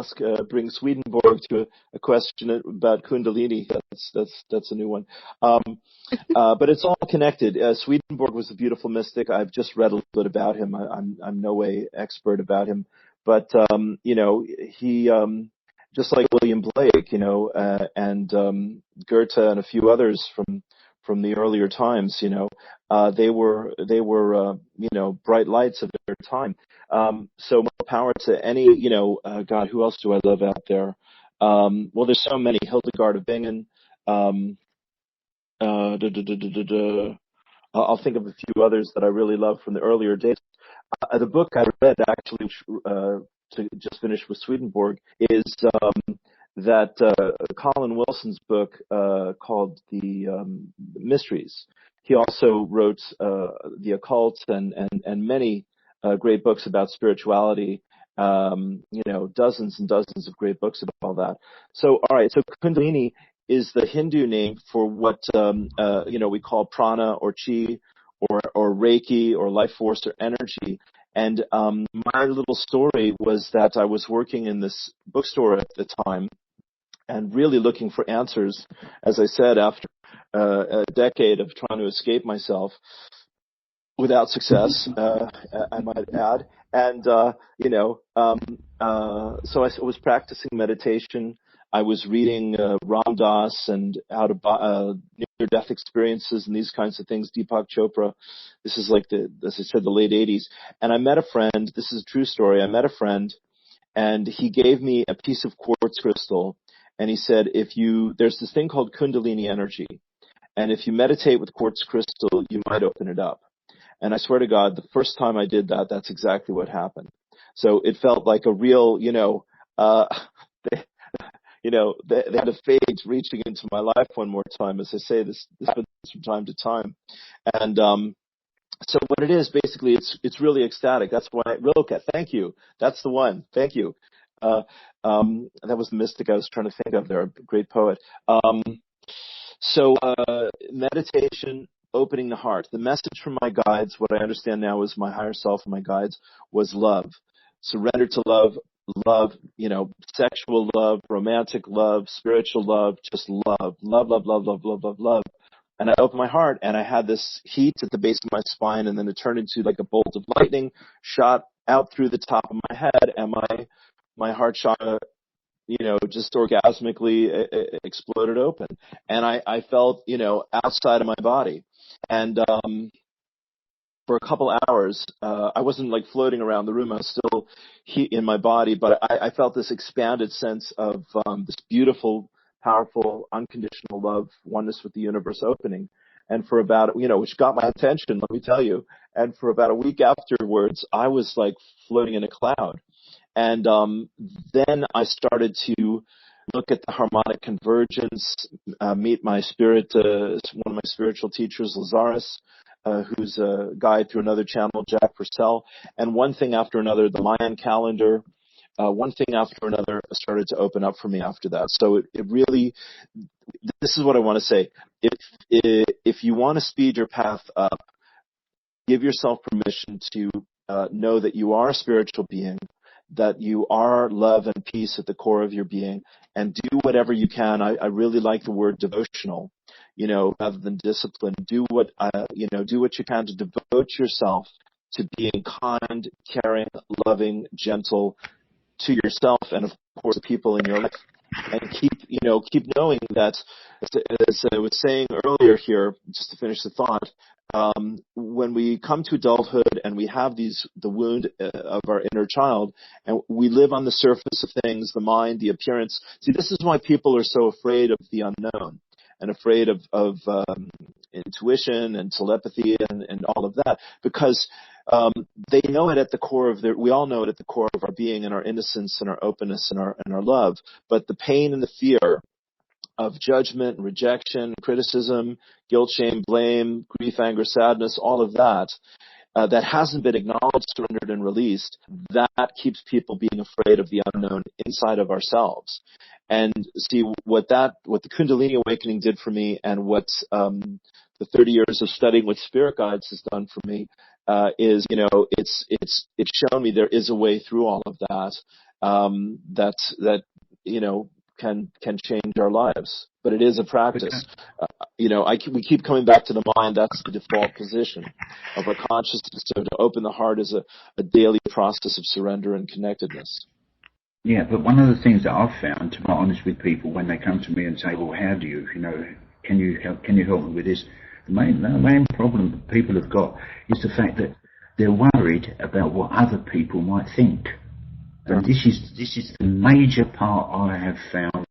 Speaker 2: bring Swedenborg to a question about Kundalini. That's a new one. But it's all connected. Swedenborg was a beautiful mystic. I've just read a little bit about him. I'm no way expert about him, but he just like William Blake, and Goethe and a few others from the earlier times, they were bright lights of their time. So more power to any, God, who else do I love out there? Well, there's so many. Hildegard of Bingen. I'll think of a few others that I really love from the earlier days. The book I read, actually, to just finish with Swedenborg, is that Colin Wilson's book called The Mysteries. He also wrote The Occult and many great books about spirituality. Dozens and dozens of great books about all that. So, all right. So Kundalini is the Hindu name for what we call prana or chi or Reiki or life force or energy. And my little story was that I was working in this bookstore at the time and really looking for answers, as I said, after a decade of trying to escape myself without success, I might add. And, so I was practicing meditation. I was reading Ram Dass and near-death experiences and these kinds of things, Deepak Chopra. This is like as I said, the late 80s. And I met a friend. This is a true story. I met a friend, and he gave me a piece of quartz crystal. And he said, there's this thing called Kundalini energy. And if you meditate with quartz crystal, you might open it up. And I swear to God, the first time I did that, that's exactly what happened. So it felt like a real, they had a fate reaching into my life one more time. As I say, this happens from time to time. And so what it is, basically, it's really ecstatic. That's why, Rilke, thank you. That's the one. Thank you. That was the mystic I was trying to think of there, a great poet. So meditation, opening the heart. The message from my guides, what I understand now is my higher self and my guides, was love. Surrender to love. love, sexual love, romantic love, spiritual love, just love, love, love, love, love, love, love, love. And I opened my heart, and I had this heat at the base of my spine, and then it turned into like a bolt of lightning, shot out through the top of my head, and my heart chakra, just orgasmically exploded open, and I felt, outside of my body, and for a couple hours, I wasn't like floating around the room. I was still heat in my body, but I felt this expanded sense of this beautiful, powerful, unconditional love, oneness with the universe opening. And for about, which got my attention, let me tell you. And for about a week afterwards, I was like floating in a cloud. And then I started to look at the harmonic convergence, meet my one of my spiritual teachers, Lazarus, who's a guide through another channel, Jack Purcell. And one thing after another, the Mayan calendar, one thing after another started to open up for me after that. So it really, this is what I want to say. If you want to speed your path up, give yourself permission to know that you are a spiritual being, that you are love and peace at the core of your being, and do whatever you can. I really like the word devotional, rather than discipline. Do what you can to devote yourself to being kind, caring, loving, gentle to yourself and of course the people in your life. And keep knowing that, as I was saying earlier here, just to finish the thought, when we come to adulthood and we have the wound of our inner child, and we live on the surface of things, the mind, the appearance. See, this is why people are so afraid of the unknown and afraid of intuition and telepathy and all of that, because they know it at the core of we all know it at the core of our being and our innocence and our openness and our love. But the pain and the fear of judgment, rejection, criticism, guilt, shame, blame, grief, anger, sadness, all of that, that hasn't been acknowledged, surrendered, and released, that keeps people being afraid of the unknown inside of ourselves. And see, what the Kundalini Awakening did for me, and what the 30 years of studying with spirit guides has done for me, is, it's shown me there is a way through all of that, that can change our lives. But it is a practice. We keep coming back to the mind. That's the default position of our consciousness. So to open the heart is a daily process of surrender and connectedness.
Speaker 3: Yeah, but one of the things that I've found, to be honest with people, when they come to me and say, well, how do you, can you help me with this? The main problem that people have got is the fact that they're worried about what other people might think. And this is the major part I have found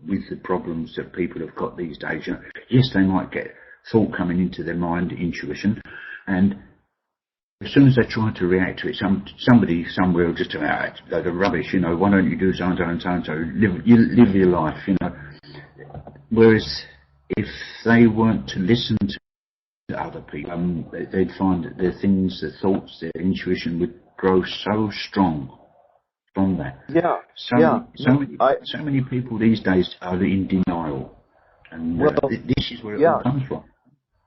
Speaker 3: with the problems that people have got these days. Yes, they might get thought coming into their mind, intuition, and as soon as they try to react to it, somebody somewhere will just tell them, the rubbish, why don't you do so-and-so and so-and-so, live your life, Whereas if they weren't to listen to other people, they'd find that their things, their thoughts, their intuition would grow so strong from that. So many people these days are in denial, and this is where it all comes from.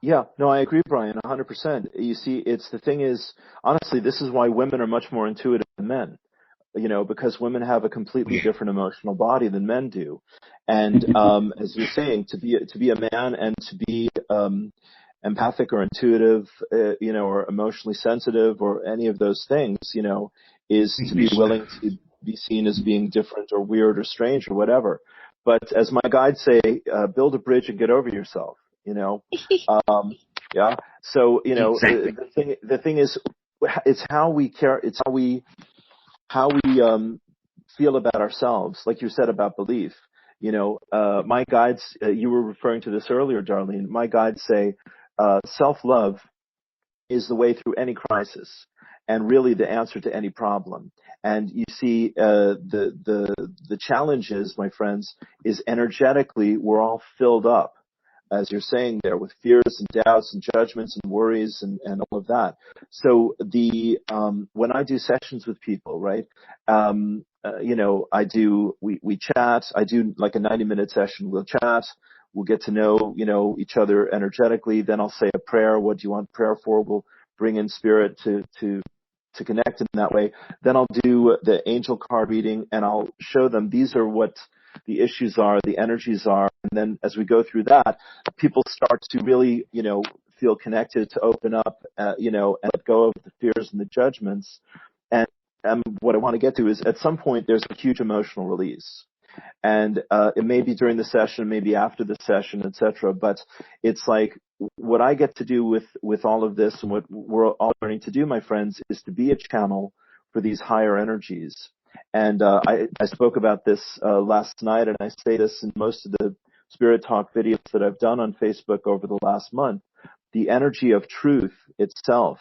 Speaker 2: Yeah, no, I agree, Brian, 100%. You see, the thing is, honestly, this is why women are much more intuitive than men, because women have a completely different emotional body than men do. And, as you're saying, to be a man and to be, empathic or intuitive, or emotionally sensitive or any of those things, is to be willing to be seen as being different or weird or strange or whatever. But as my guides say, build a bridge and get over yourself. Yeah. So,
Speaker 3: Exactly.
Speaker 2: the thing is, it's how we care. It's how we feel about ourselves. Like you said about belief, my guides, you were referring to this earlier, Darlene, my guides say, self-love is the way through any crisis and really the answer to any problem. And you see, the challenge is, my friends, is energetically we're all filled up, as you're saying there, with fears and doubts and judgments and worries and all of that. So when I do sessions with people, right, we chat. I do like a 90-minute session. We'll chat. We'll get to know, each other energetically. Then I'll say a prayer. What do you want prayer for? We'll bring in spirit to to connect in that way. Then I'll do the angel card reading, and I'll show them these are what the issues are, the energies are. And then as we go through that, people start to really, feel connected, to open up, and let go of the fears and the judgments. And what I want to get to is at some point there's a huge emotional release. And it may be during the session, maybe after the session, etc. But it's like what I get to do with all of this, and what we're all learning to do, my friends, is to be a channel for these higher energies. And I spoke about this last night, and I say this in most of the Spirit Talk videos that I've done on Facebook over the last month. The energy of truth itself,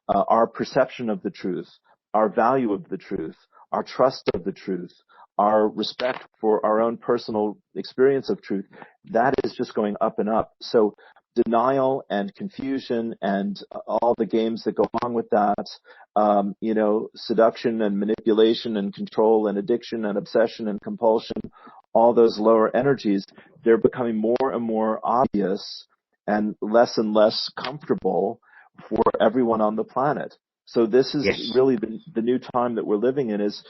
Speaker 2: our perception of the truth, our value of the truth, our trust of the truth, our respect for our own personal experience of truth, that is just going up and up. So denial and confusion and all the games that go along with that, seduction and manipulation and control and addiction and obsession and compulsion, all those lower energies, they're becoming more and more obvious and less comfortable for everyone on the planet. So this is really the new time that we're living in. Is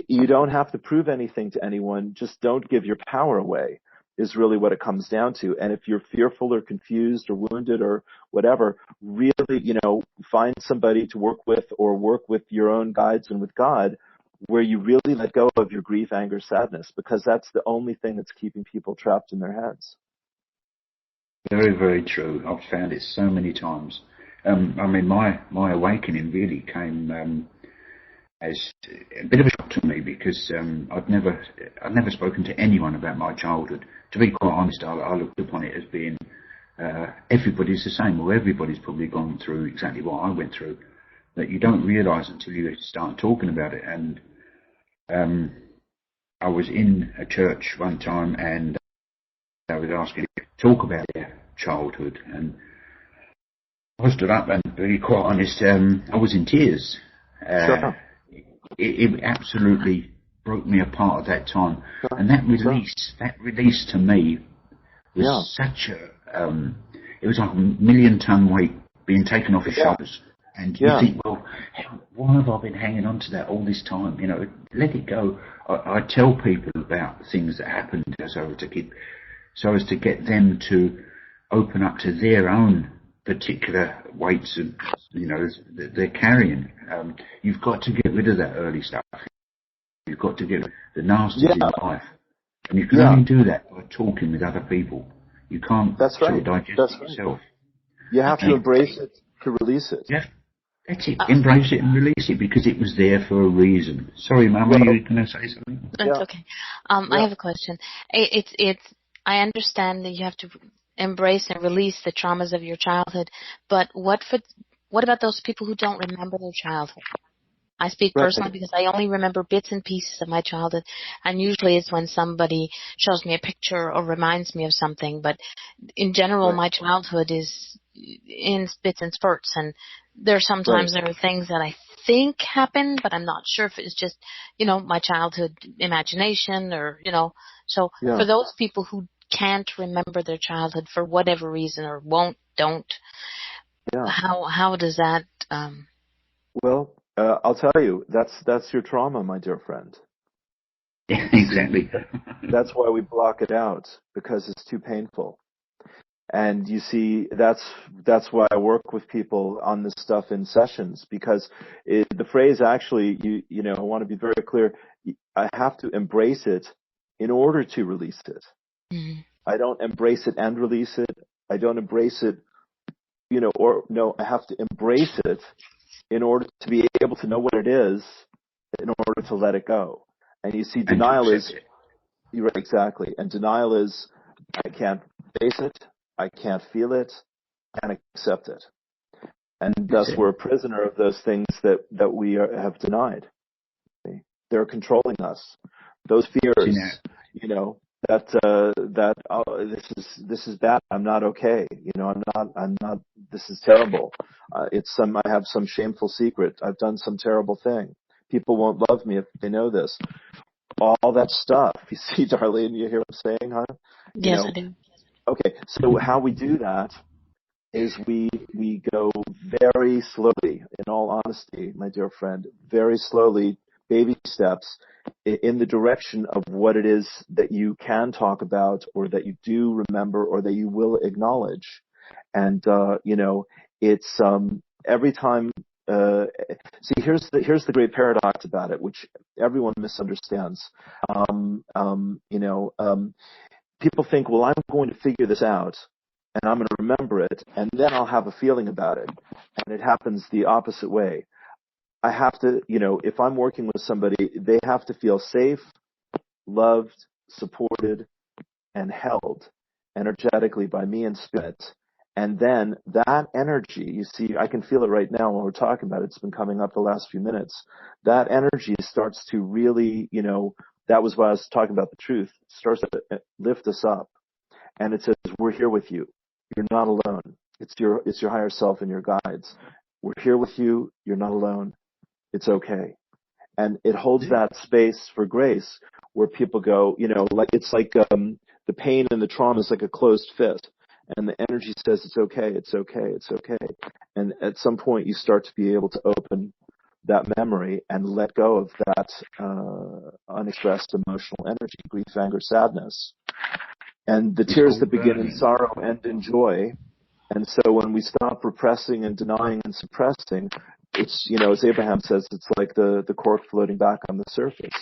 Speaker 2: you don't have to prove anything to anyone. Just don't give your power away is really what it comes down to. And if you're fearful or confused or wounded or whatever, really, find somebody to work with, or work with your own guides and with God, where you really let go of your grief, anger, sadness, because that's the only thing that's keeping people trapped in their heads.
Speaker 3: Very, very true. I've found it so many times. My awakening really came as a bit of a shock to me, because I'd never spoken to anyone about my childhood. To be quite honest, I looked upon it as being everybody's the same, or everybody's probably gone through exactly what I went through, that you don't realise until you start talking about it. And I was in a church one time, and I was asking to talk about their childhood, and I stood up, and to be quite honest, I was in tears.
Speaker 2: Sure.
Speaker 3: It absolutely broke me apart at that time. Sure. And that release to me was such a, it was like a 1,000,000-ton weight being taken off his shoulders. And you think, well, why have I been hanging on to that all this time? Let it go. I tell people about things that happened so as to get them to open up to their own particular weights and that they're carrying. You've got to get rid of that early stuff. You've got to get the nasties in life, and you can only do that by talking with other people. You can't digest it yourself.
Speaker 2: You have to embrace it to release it.
Speaker 3: Yeah, that's it. Embrace it and release it, because it was there for a reason. Sorry, Mum, are you going to say something?
Speaker 1: That's okay. I have a question. I understand that you have to embrace and release the traumas of your childhood, but what about those people who don't remember their childhood? I speak personally because I only remember bits and pieces of my childhood, and usually it's when somebody shows me a picture or reminds me of something. But in general, my childhood is in bits and spurts, and there are things that I think happened, but I'm not sure if it's just, my childhood imagination or, So for those people who can't remember their childhood for whatever reason, or don't, how does that?
Speaker 2: Well, I'll tell you, that's your trauma, my dear friend.
Speaker 3: Yeah, exactly.
Speaker 2: That's why we block it out, because it's too painful. And you see, that's why I work with people on this stuff in sessions, because the phrase actually, I want to be very clear. I have to embrace it in order to release it. Mm-hmm. I don't embrace it and release it. I don't embrace it, I have to embrace it in order to be able to know what it is, in order to let it go. And you see, denial is, you're right, exactly. And denial is, I can't face it, I can't feel it, I can't accept it. And thus we're a prisoner of those things that we have denied. They're controlling us. Those fears, this is bad. I'm not okay. I'm not, this is terrible. I have some shameful secret. I've done some terrible thing. People won't love me if they know this. All that stuff. You see, Darlene, you hear what I'm saying, huh?
Speaker 1: Yes, I do.
Speaker 2: Okay. So how we do that is we go very slowly, in all honesty, my dear friend, very slowly, baby steps, in the direction of what it is that you can talk about, or that you do remember, or that you will acknowledge. And it's every time. See, here's the great paradox about it, which everyone misunderstands. People think, well, I'm going to figure this out, and I'm going to remember it, and then I'll have a feeling about it. And it happens the opposite way. I have to, if I'm working with somebody, they have to feel safe, loved, supported, and held energetically by me in spirit. And then that energy, you see, I can feel it right now when we're talking about it. It's been coming up the last few minutes. That energy starts to really, that was why I was talking about the truth. It starts to lift us up. And it says, we're here with you. You're not alone. It's your higher self and your guides. We're here with you. You're not alone. It's okay. And it holds that space for grace where people go, it's like the pain and the trauma is like a closed fist. And the energy says, it's okay, it's okay, it's okay. And at some point you start to be able to open that memory and let go of that unexpressed emotional energy, grief, anger, sadness. And the tears that begin in sorrow end in joy. And so when we stop repressing and denying and suppressing, it's, as Abraham says, it's like the cork floating back on the surface.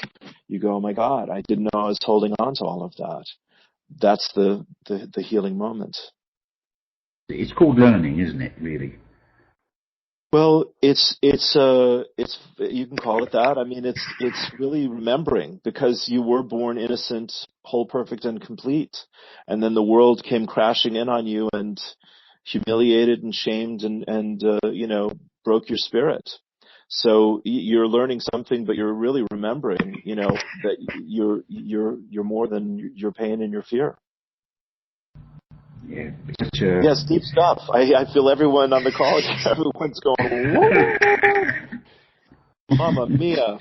Speaker 2: You go, oh my God, I didn't know I was holding on to all of that. That's the healing moment.
Speaker 3: It's called learning, isn't it, really?
Speaker 2: Well, it's you can call it that. I mean, it's really remembering, because you were born innocent, whole, perfect, and complete, and then the world came crashing in on you and humiliated and shamed and broke your spirit. So you're learning something, but you're really remembering, that you're more than your pain and your fear.
Speaker 3: Yeah.
Speaker 2: Yes, deep stuff. I feel everyone on the call, everyone's going, whoa, Mamma mia.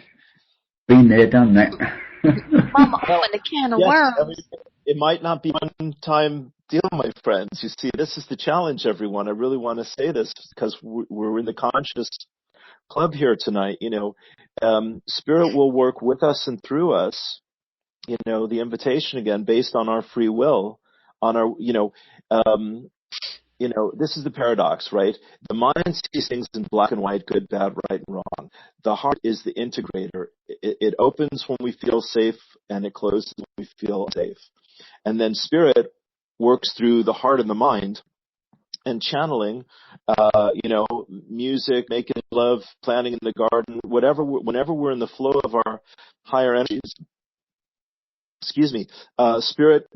Speaker 3: Been there, done that.
Speaker 1: Mama opened a can of worms.
Speaker 2: It might not be a one-time deal, my friends. You see, this is the challenge, everyone. I really want to say this because we're in the conscious club here tonight. Spirit will work with us and through us. The invitation again, based on our free will, on our, this is the paradox, right? The mind sees things in black and white, good, bad, right, and wrong. The heart is the integrator. It opens when we feel safe, and it closes when we feel safe. And then spirit works through the heart and the mind, and channeling, music, making love, planting in the garden, whenever we're in the flow of our higher energies, our spirit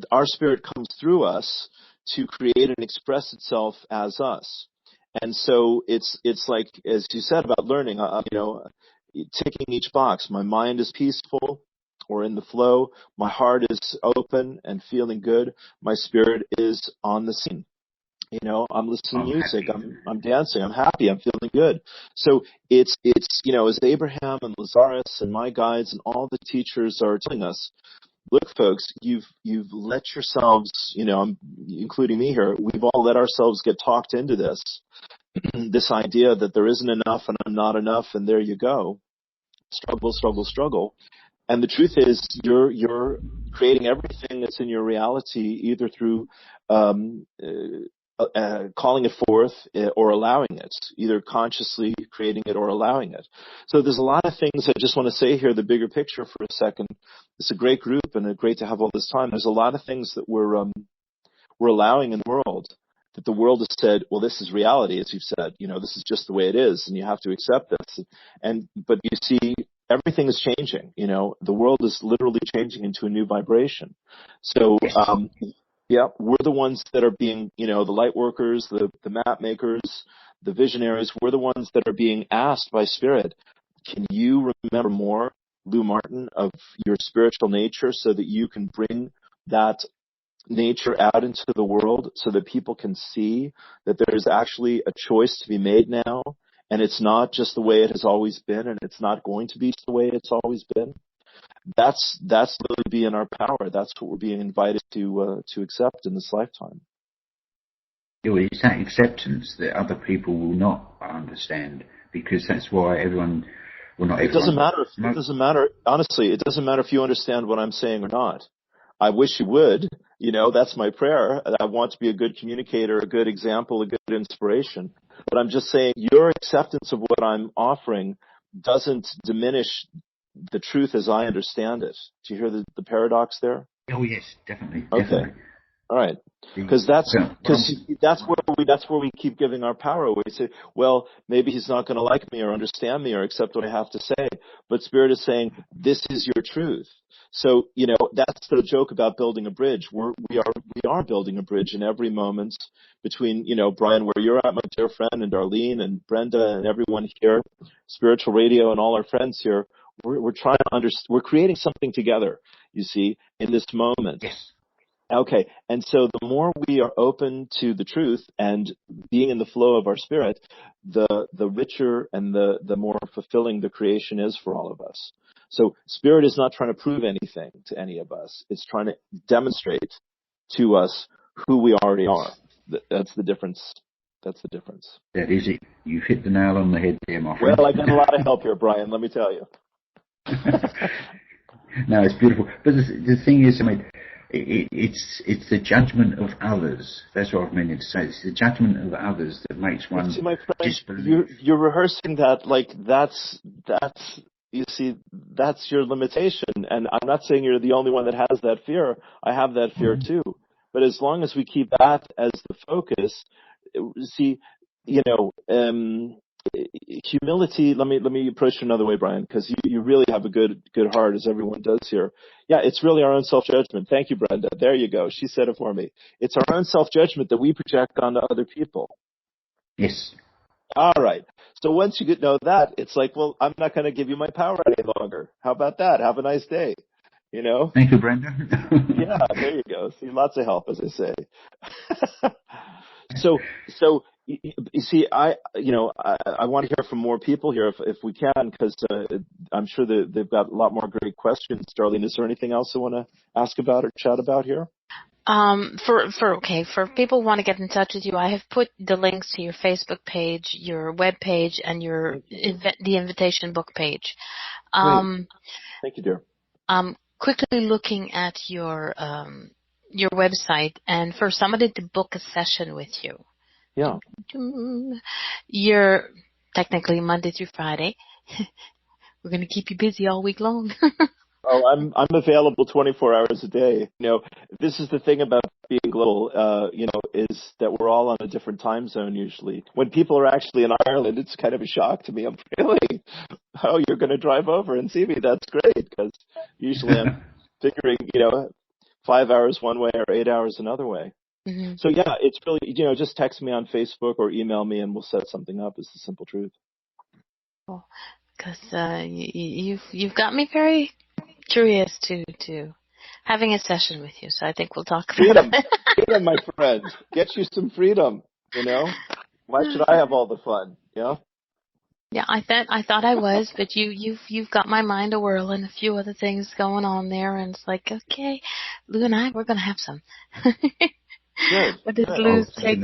Speaker 2: comes through us to create and express itself as us. And so it's like, as you said about learning, ticking each box. My mind is peaceful or in the flow. My heart is open and feeling good. My spirit is on the scene. I'm listening to music. I'm dancing. I'm happy. I'm feeling good. So it's as Abraham and Lazarus and my guides and all the teachers are telling us, look, folks, you've let yourselves, including me here, we've all let ourselves get talked into this idea that there isn't enough and I'm not enough, and there you go. Struggle, struggle, struggle. And the truth is, you're creating everything that's in your reality either through calling it forth or allowing it, either consciously creating it or allowing it. So there's a lot of things I just want to say here, the bigger picture for a second. It's a great group and great to have all this time. There's a lot of things that we're allowing in the world, that the world has said, well, this is reality, as you've said, this is just the way it is, and you have to accept this. But you see, everything is changing. The world is literally changing into a new vibration. So, yeah, we're the ones that are being, the light workers, the map makers, the visionaries. We're the ones that are being asked by Spirit, can you remember more, Lou Martin, of your spiritual nature so that you can bring that nature out into the world so that people can see that there's actually a choice to be made now, and it's not just the way it has always been, and it's not going to be the way it's always been. That's literally being our power. That's what we're being invited to accept in this lifetime.
Speaker 3: It's that acceptance that other people will not understand, because that's why everyone, well, not everyone.
Speaker 2: It doesn't matter. Honestly, it doesn't matter if you understand what I'm saying or not. I wish you would. That's my prayer. I want to be a good communicator, a good example, a good inspiration. But I'm just saying your acceptance of what I'm offering doesn't diminish the truth as I understand it. Do you hear the paradox there?
Speaker 3: Oh yes, definitely.
Speaker 2: Okay. All right. Because that's where we keep giving our power away. We say, well, maybe he's not going to like me or understand me or accept what I have to say. But Spirit is saying, this is your truth. So, that's the joke about building a bridge. We are building a bridge in every moment between, Brian, where you're at, my dear friend, and Darlene and Brenda and everyone here, Spiritual Radio and all our friends here. We're trying to we're creating something together, you see, in this moment.
Speaker 3: Yes.
Speaker 2: Okay, and so the more we are open to the truth and being in the flow of our spirit, the richer and the more fulfilling the creation is for all of us. So Spirit is not trying to prove anything to any of us. It's trying to demonstrate to us who we already are. That's the difference. That's the difference.
Speaker 3: That is it. You've hit the nail on the head there, my friend.
Speaker 2: Well, I got a lot of help here, Brian, let me tell you.
Speaker 3: No, it's beautiful. But the thing is, I mean, it's the judgment of others. That's what I've meant to say. It's the judgment of others that makes one
Speaker 2: see, my friend,
Speaker 3: disbelieve.
Speaker 2: you're rehearsing that like that's you see, that's your limitation. And I'm not saying you're the only one that has that fear. I have that fear too. But as long as we keep that as the focus, see, humility, let me approach it another way, Brian, because you really have a good heart, as everyone does here. Yeah, it's really our own self-judgment. Thank you, Brenda. There you go. She said it for me. It's our own self-judgment that we project onto other people.
Speaker 3: Yes.
Speaker 2: All right. So once you know that, it's like, well, I'm not going to give you my power any longer. How about that? Have a nice day.
Speaker 3: Thank you, Brenda.
Speaker 2: Yeah, there you go. See, lots of help, as I say. So you see, I want to hear from more people here if we can, because I'm sure that they've got a lot more great questions. Darlene, is there anything else I want to ask about or chat about here?
Speaker 1: For people who want to get in touch with you, I have put the links to your Facebook page, your web page, and the invitation book page.
Speaker 2: Thank you, dear.
Speaker 1: Quickly looking at your website, and for somebody to book a session with you.
Speaker 2: Yeah.
Speaker 1: You're technically Monday through Friday. We're going to keep you busy all week long.
Speaker 2: Oh, I'm available 24 hours a day. This is the thing about being global, is that we're all on a different time zone usually. When people are actually in Ireland, it's kind of a shock to me. I'm really, you're going to drive over and see me. That's great, because usually I'm figuring, 5 hours one way or 8 hours another way. Mm-hmm. So yeah, it's really, just text me on Facebook or email me and we'll set something up. Is the simple truth.
Speaker 1: Well, because you've got me very curious to having a session with you, so I think we'll talk about it.
Speaker 2: Freedom, my friend. Get you some freedom. Why should I have all the fun? Yeah.
Speaker 1: I thought I was, but you've got my mind a whirl and a few other things going on there, and it's like, okay, Lou and I, we're gonna have some.
Speaker 2: Good.
Speaker 1: What is Lou's take?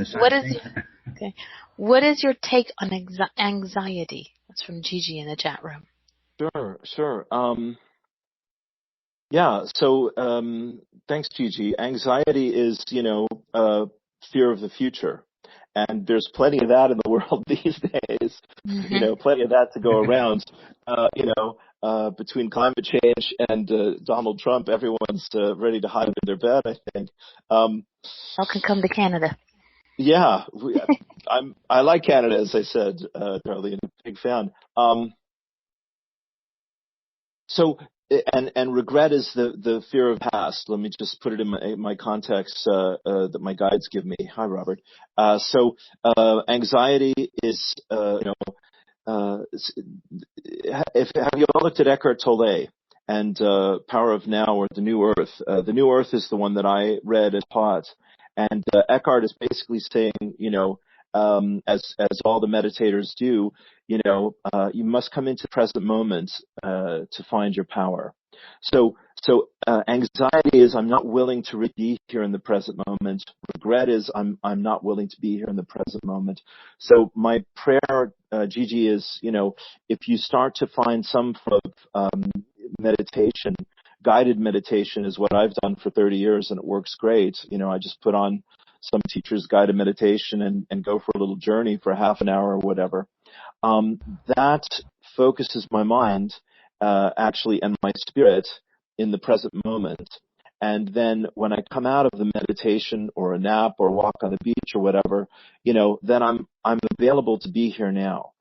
Speaker 1: What is your take on anxiety? That's from Gigi in the chat room.
Speaker 2: Sure. Yeah. So, thanks, Gigi. Anxiety is, fear of the future. And there's plenty of that in the world these days. Mm-hmm. Plenty of that to go around. Between climate change and Donald Trump, everyone's ready to hide in their bed, I think.
Speaker 1: Y'all can come to Canada.
Speaker 2: Yeah. I like Canada, as I said, Darlene, big fan. And regret is the fear of past. Let me just put it in my context that my guides give me. Hi, Robert. Anxiety is, have you all looked at Eckhart Tolle and Power of Now or The New Earth? The New Earth is the one that I read and taught. And Eckhart is basically saying, as all the meditators do, you must come into the present moment to find your power. So anxiety is I'm not willing to be here in the present moment. Regret is I'm not willing to be here in the present moment. So my prayer, Gigi, is, if you start to find some form of meditation, guided meditation is what I've done for 30 years, and it works great. I just put on some teacher's guided meditation and go for a little journey for half an hour or whatever. That focuses my mind, actually, and my spirit in the present moment. And then when I come out of the meditation or a nap or a walk on the beach or whatever, then I'm available to be here now.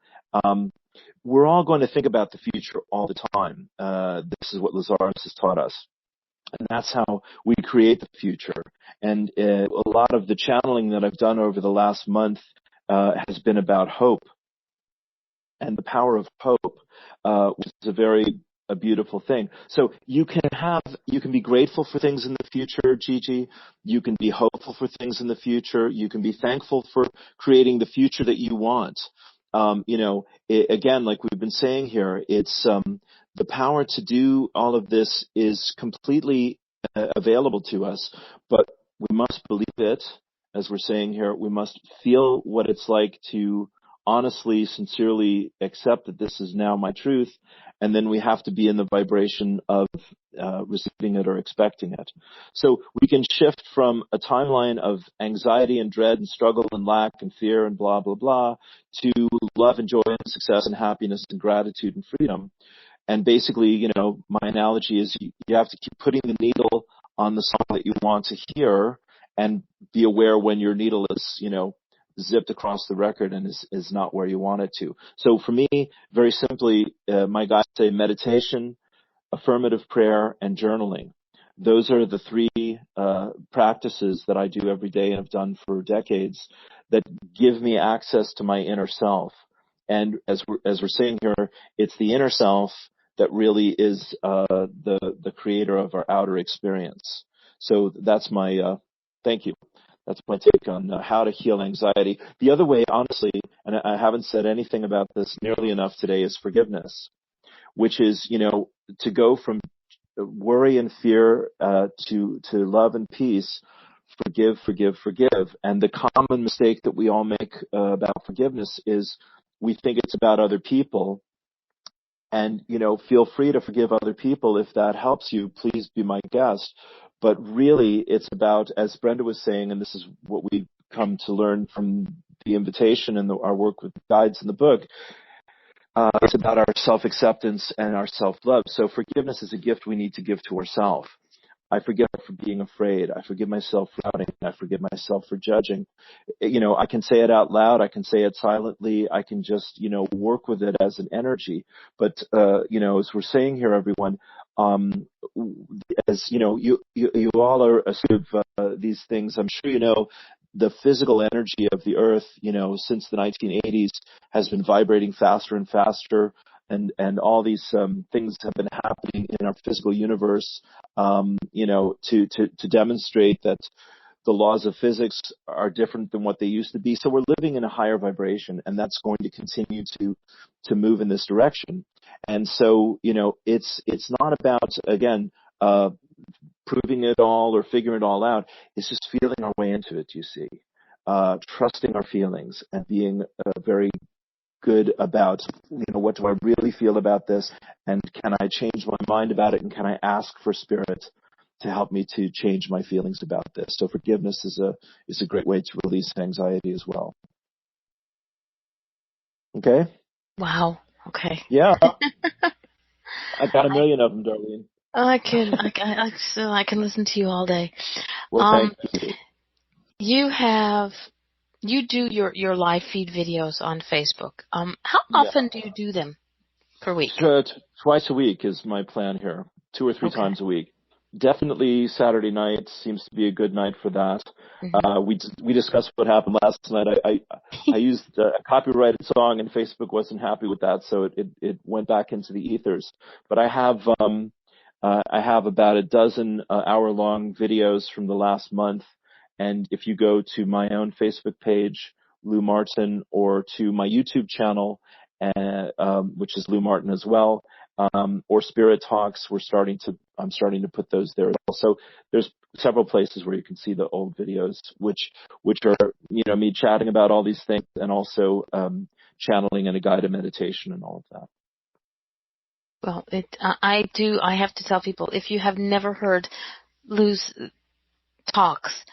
Speaker 2: We're all going to think about the future all the time. This is what Lazarus has taught us. And that's how we create the future. And a lot of the channeling that I've done over the last month has been about hope. And the power of hope was a beautiful thing. So you can be grateful for things in the future, Gigi. You can be hopeful for things in the future. You can be thankful for creating the future that you want. Again, like we've been saying here, it's the power to do all of this is completely available to us, but we must believe it. As we're saying here, we must feel what it's like to honestly, sincerely accept that this is now my truth, and then we have to be in the vibration of receiving it or expecting it. So we can shift from a timeline of anxiety and dread and struggle and lack and fear and blah, blah, blah, to love and joy and success and happiness and gratitude and freedom. And basically, my analogy is you have to keep putting the needle on the song that you want to hear and be aware when your needle is, zipped across the record and is not where you want it to. So for me, very simply, my guides say meditation, affirmative prayer, and journaling. Those are the three practices that I do every day and have done for decades that give me access to my inner self. And as we're saying here, it's the inner self that really is the creator of our outer experience. So that's my thank you. That's my take on how to heal anxiety. The other way, honestly, and I haven't said anything about this nearly enough today, is forgiveness, which is, to go from worry and fear to love and peace. Forgive, forgive, forgive. And the common mistake that we all make about forgiveness is we think it's about other people. And, feel free to forgive other people if that helps you. Please be my guest. But really, it's about, as Brenda was saying, and this is what we've come to learn from the invitation and our work with guides in the book, it's about our self-acceptance and our self-love. So forgiveness is a gift we need to give to ourselves. I forgive for being afraid. I forgive myself for doubting. I forgive myself for judging. I can say it out loud. I can say it silently. I can just, work with it as an energy. But, as we're saying here, everyone, as you all are sort of these things. I'm sure the physical energy of the Earth, since the 1980s has been vibrating faster and faster. And all these things have been happening in our physical universe, to demonstrate that the laws of physics are different than what they used to be. So we're living in a higher vibration, and that's going to continue to move in this direction. And so, it's not about, again, proving it all or figuring it all out. It's just feeling our way into it, you see, trusting our feelings and being very good about, what do I really feel about this, and can I change my mind about it, and can I ask for spirit to help me to change my feelings about this. So forgiveness is a great way to release anxiety as well. Okay?
Speaker 1: Wow. Okay.
Speaker 2: Yeah. I got a million of them, Darlene.
Speaker 1: I can listen to you all day.
Speaker 2: Well, thank you.
Speaker 1: You do your live feed videos on Facebook. How often do you do them per week?
Speaker 2: Twice a week is my plan here. 2 or 3 times a week. Definitely Saturday night seems to be a good night for that. Mm-hmm. We discussed what happened last night. I used a copyrighted song, and Facebook wasn't happy with that, so it went back into the ethers. But I have about a dozen hour-long videos from the last month. And if you go to my own Facebook page, Lou Martin, or to my YouTube channel, which is Lou Martin as well, or Spirit Talks. I'm starting to put those there as well. So there's several places where you can see the old videos, which are, me chatting about all these things, and also channeling and a guided meditation and all of that.
Speaker 1: Well, I have to tell people, if you have never heard Lou's talks,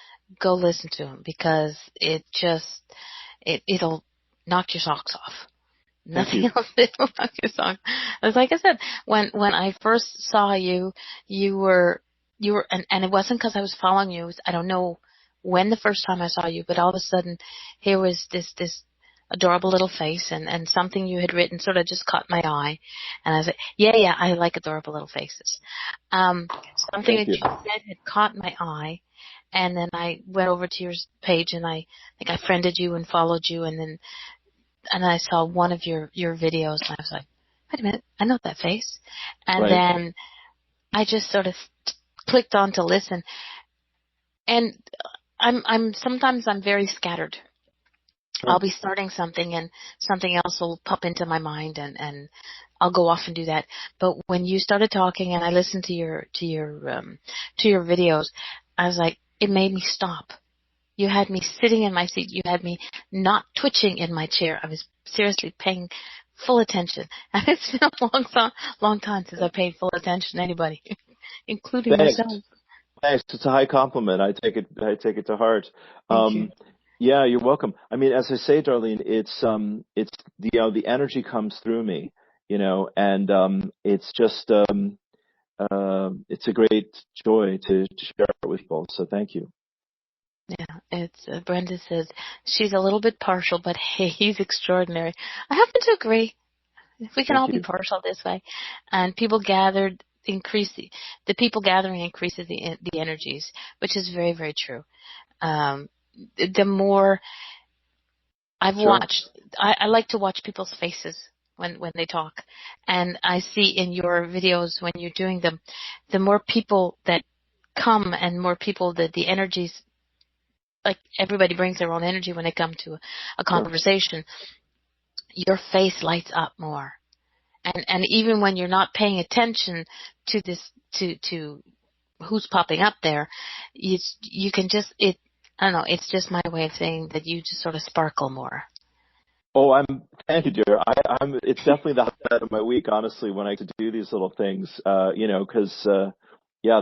Speaker 1: go listen to him, because it'll knock your socks off. Nothing else will knock your socks. It's like I said, when I first saw you, you were, and it wasn't because I was following you. I don't know when the first time I saw you, but all of a sudden, here was this adorable little face, and something you had written sort of just caught my eye, and I was like, yeah, I like adorable little faces. Something that you said had caught my eye, and then I went over to your page, and I think I friended you and followed you, and I saw one of your videos, and I was like, wait a minute, I know that face. And then I just sort of clicked on to listen. And sometimes I'm very scattered. I'll be starting something, and something else will pop into my mind, and I'll go off and do that. But when you started talking and I listened to your videos, I was like, it made me stop. You had me sitting in my seat. You had me not twitching in my chair. I was seriously paying full attention. And it's been a long time since I paid full attention to anybody, including myself.
Speaker 2: Thanks. It's a high compliment. I take it to heart.
Speaker 1: Thank you.
Speaker 2: Yeah, you're welcome. I mean, as I say, Darlene, it's the energy comes through me, and it's just it's a great joy to share it with people. So thank you.
Speaker 1: Yeah, it's Brenda says she's a little bit partial, but hey, he's extraordinary. I happen to agree. If we can all be partial this way, and people gathered the people gathering increases the energies, which is very, very true. The more I've watched, I like to watch people's faces when they talk, and I see in your videos when you're doing them, the more people that come and more people that the energies, like everybody brings their own energy when they come to a conversation, your face lights up more. And even when you're not paying attention to this, to who's popping up there, you can just, I don't know, it's just my way of saying that you just sort of sparkle more.
Speaker 2: Oh, thank you, dear. It's definitely the highlight of my week, honestly, when I could do these little things, because,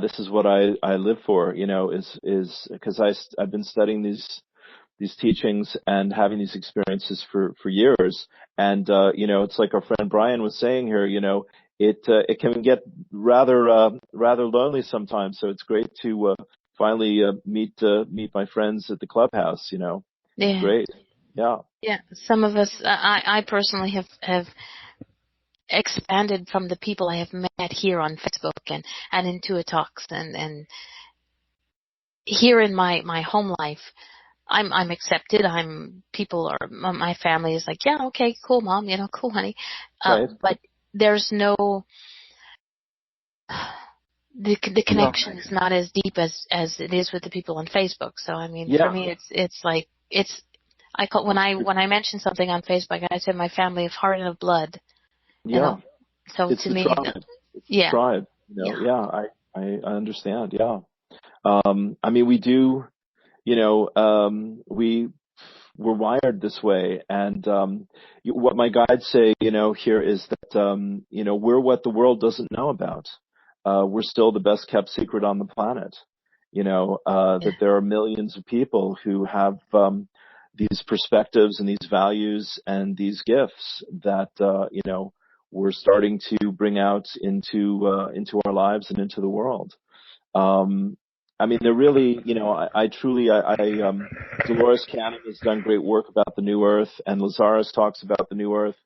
Speaker 2: this is what I live for, is because I've been studying these teachings and having these experiences for years. And, it's like our friend Brian was saying here, it can get rather lonely sometimes. So it's great to, finally, meet my friends at the clubhouse,
Speaker 1: Yeah.
Speaker 2: It's great. Yeah.
Speaker 1: Yeah. Some of us, I personally have expanded from the people I have met here on Facebook and IntuiTalks and here in my home life. I'm accepted. My family is like, yeah, okay, cool, Mom, cool, honey. But there's no, the connection is not as deep as it is with the people on Facebook. So, I mean, for me, it's like, when I mention something on Facebook, I say my family of heart and of blood.
Speaker 2: Yeah.
Speaker 1: So
Speaker 2: it's
Speaker 1: to
Speaker 2: the
Speaker 1: me,
Speaker 2: tribe. It's the tribe. I understand. Yeah. I mean, we do, we're wired this way. And, what my guides say, here is that, we're what the world doesn't know about. We're still the best kept secret on the planet. That there are millions of people who have, these perspectives and these values and these gifts that, we're starting to bring out into our lives and into the world. I mean, they're really, I truly, Dolores Cannon has done great work about the New Earth, and Lazarus talks about the New Earth,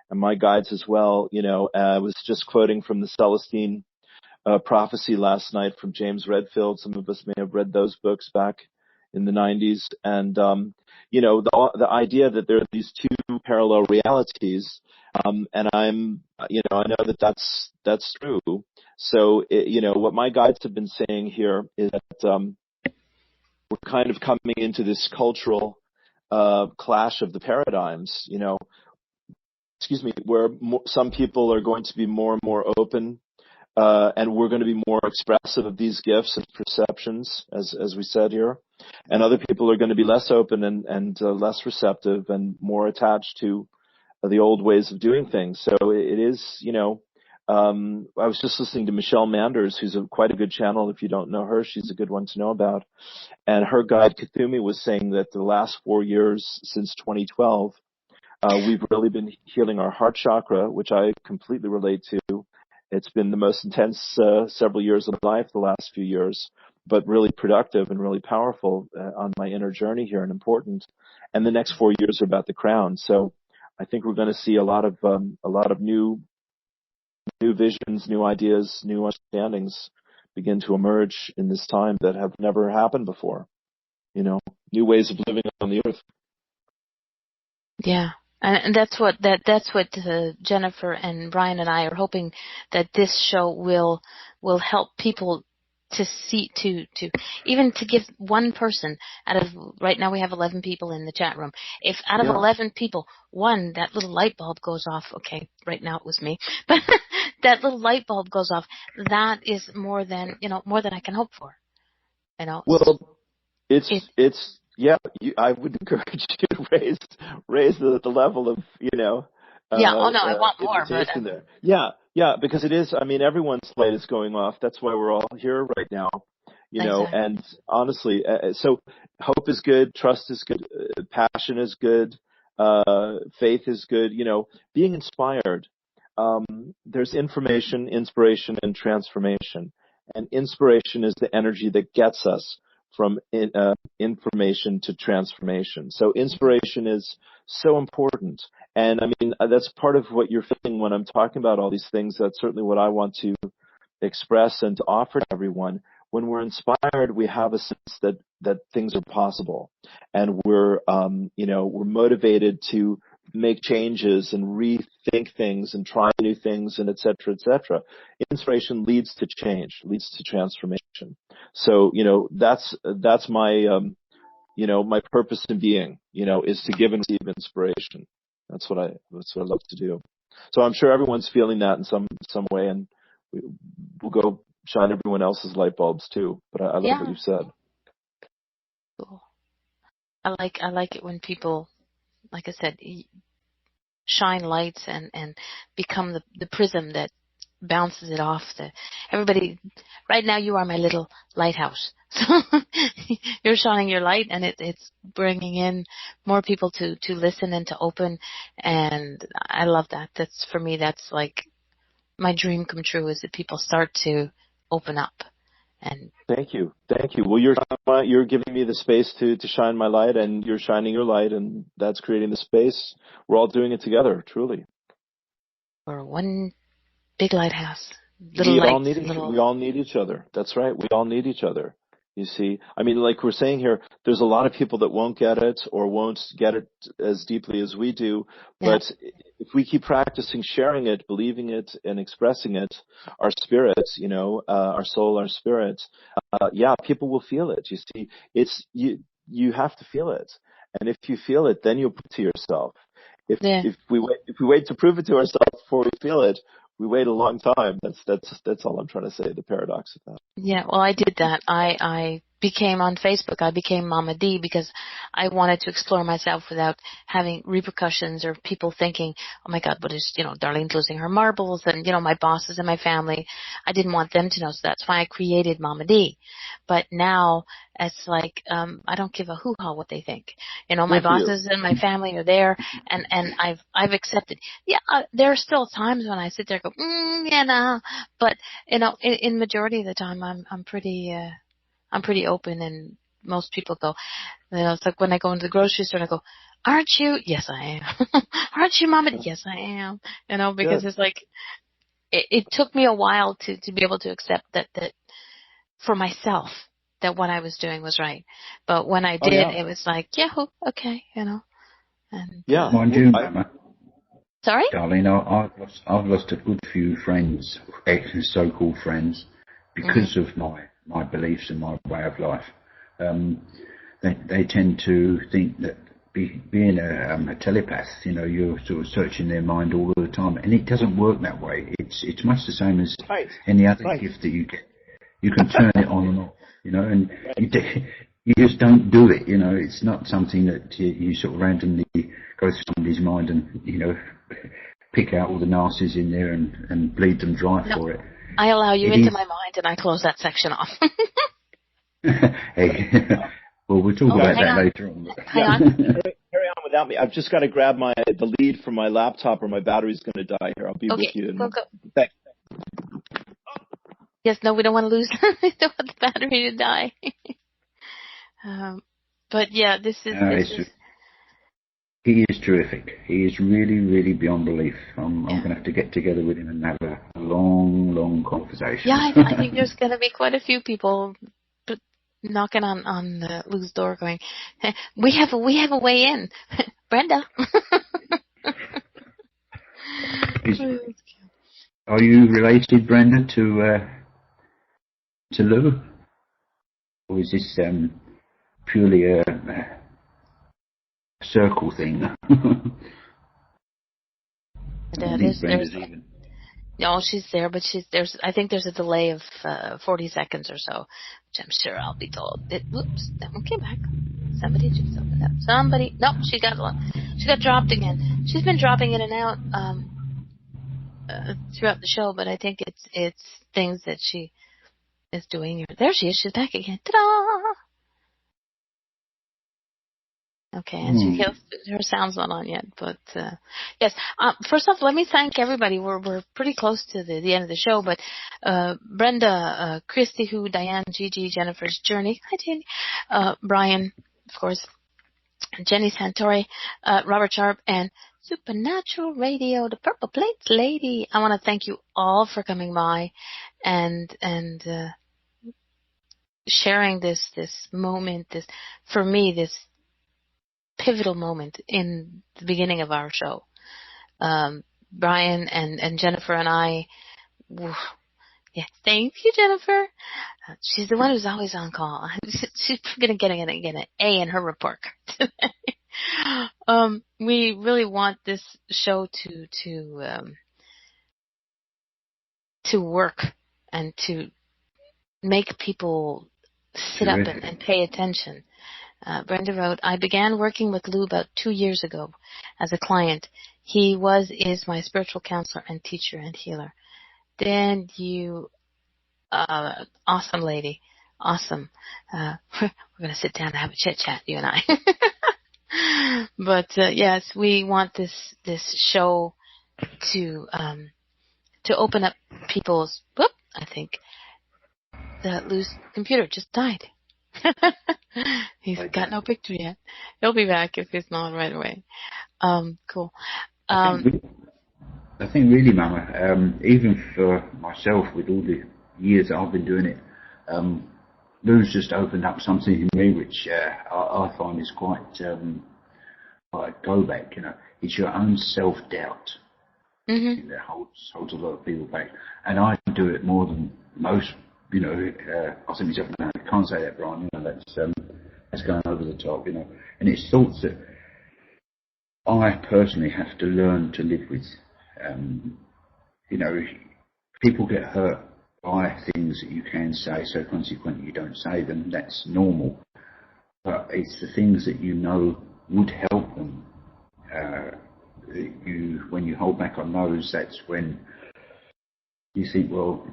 Speaker 2: and my guides as well. I was just quoting from the Celestine Prophecy last night from James Redfield. Some of us may have read those books back in the 90s, and the idea that there are these two parallel realities, and I know that that's true. So, what my guides have been saying here is that we're kind of coming into this cultural clash of the paradigms. where some people are going to be more and more open, and we're going to be more expressive of these gifts and perceptions, as we said here, and other people are going to be less open and less receptive and more attached to the old ways of doing things. So it is, I was just listening to Michelle Manders, who's quite a good channel. If you don't know her, she's a good one to know about. And her guide Kathumi was saying that the last 4 years since 2012, we've really been healing our heart chakra, which I completely relate to. It's been the most intense several years of life, the last few years, but really productive and really powerful on my inner journey here and important. And the next 4 years are about the crown. So I think we're going to see a lot of new visions, new ideas, new understandings begin to emerge in this time that have never happened before. New ways of living on the earth.
Speaker 1: Yeah. And that's what Jennifer and Brian and I are hoping, that this show will help people to see, to even to give one person out of, right now we have 11 people in the chat room. If out of 11 people, one, that little light bulb goes off, okay, right now it was me, but that little light bulb goes off, that is more than I can hope for.
Speaker 2: Well, I would encourage you to raise the level of,
Speaker 1: I want more.
Speaker 2: But, there. Yeah, because it is, everyone's light is going off. That's why we're all here right now,
Speaker 1: exactly.
Speaker 2: And honestly, so hope is good, trust is good, passion is good, faith is good, being inspired. There's information, inspiration, and transformation. And inspiration is the energy that gets us from information to transformation. So inspiration is so important. And that's part of what you're feeling when I'm talking about all these things. That's certainly what I want to express and to offer to everyone. When we're inspired, we have a sense that things are possible, and we're motivated to make changes and rethink things and try new things and et cetera, et cetera. Inspiration leads to change, leads to transformation. So, that's my, my purpose in being, is to give and receive inspiration. That's what I love to do. So I'm sure everyone's feeling that in some way, and we'll go shine everyone else's light bulbs too. But I love what you've said.
Speaker 1: Cool. I like it when people, like I said, shine lights and become the prism that bounces it off to everybody. Right now, you are my little lighthouse. So you're shining your light, and it's bringing in more people to listen and to open. And I love that. That's, for me, that's like my dream come true, is that people start to open up. And
Speaker 2: Thank you. Well, you're giving me the space to shine my light, and you're shining your light, and that's creating the space. We're all doing it together, truly.
Speaker 1: We're one big lighthouse.
Speaker 2: We all need each other. That's right. We all need each other. You see, like we're saying here, there's a lot of people that won't get it or won't get it as deeply as we do. But if we keep practicing sharing it, believing it, and expressing it, our spirit, our soul, our spirit, people will feel it. You see, it's you have to feel it, and if you feel it, then you'll put it to yourself. If we wait to prove it to ourselves before we feel it, we wait a long time. That's all I'm trying to say. The paradox of that.
Speaker 1: Yeah, well, I did that. I became on Facebook. I became Mama D because I wanted to explore myself without having repercussions or people thinking, oh my God, what is, Darlene's losing her marbles, and, my bosses and my family. I didn't want them to know, so that's why I created Mama D. But now it's like, I don't give a hoo-ha what they think. My bosses and my family are there, and I've accepted. Yeah, there are still times when I sit there and go, but, in majority of the time, I'm pretty open, and most people go, it's like when I go into the grocery store and I go, aren't you? Yes, I am. Aren't you, Mama? Yes, I am. Because it's like, it took me a while to be able to accept that for myself, that what I was doing was right. But when I did, it was like, okay, And,
Speaker 3: mind you, Mama.
Speaker 1: Sorry?
Speaker 3: Darlene, I've lost a good few friends, so-called friends, because of my beliefs and my way of life. They tend to think that being a telepath, you're sort of searching their mind all the time, and it doesn't work that way. It's much the same as any other gift that you get. You can turn it on and off, and you just don't do it. It's not something that you sort of randomly go through somebody's mind and pick out all the narcissists in there and bleed them dry for it.
Speaker 1: I allow you into my mind and I close that section off.
Speaker 3: Hey. Well, we'll talk about that later on.
Speaker 1: Hang on.
Speaker 2: Carry on without me. I've just got to grab the lead from my laptop or my battery's going to die here. I'll be with you.
Speaker 1: Go.
Speaker 2: Thanks.
Speaker 1: Yes, no, we don't want to lose. We don't want the battery to die. But yeah, this is.
Speaker 3: He is terrific. He is really, really beyond belief. I'm going to have to get together with him and have a long, long conversation.
Speaker 1: Yeah, I think there's going to be quite a few people knocking on Lou's door going, hey, we have a way in. Brenda.
Speaker 3: Are you related, Brenda, to Lou? Or is this purely a circle thing?
Speaker 1: No, she's there, but I think there's a delay of 40 seconds or so, which I'm sure I'll be told. Whoops, that one came back. Somebody just opened up. Nope, she got dropped again. She's been dropping in and out throughout the show, but I think it's things that she is doing. There she is. She's back again. Ta-da! Okay, and her sound's not on yet, but yes. First off, let me thank everybody. We're pretty close to the end of the show, but Brenda, Christy, Diane, Gigi, Jennifer's Journey, hi Jenny, Brian, of course, Jenny Santori, Robert Sharp, and Supernatural Radio, the Purple Plates Lady. I want to thank you all for coming by and sharing this moment. For me, this pivotal moment in the beginning of our show. Brian and Jennifer and I, thank you, Jennifer. She's the one who's always on call. She's going to get an A in her report card today. We really want this show to work and to make people sit up and pay attention. Brenda wrote, I began working with Lou about 2 years ago as a client. He is my spiritual counselor and teacher and healer. Then you, awesome lady, awesome. We're going to sit down and have a chit chat, you and I. But yes, we want this show to open up people's. Whoop! I think that Lou's computer just died. He's got no picture yet. He'll be back if it's not right away. Cool.
Speaker 3: I think really, Mama, even for myself, with all the years that I've been doing it, Lou's just opened up something in me which I find is quite a go back. It's your own self-doubt that holds a lot of people back, and I do it more than most. I think myself, no, I can't say that, Brian. That's going over the top. And it's thoughts that I personally have to learn to live with. People get hurt by things that you can say, so consequently you don't say them. That's normal. But it's the things that would help them. When you hold back on those, that's when you think, well,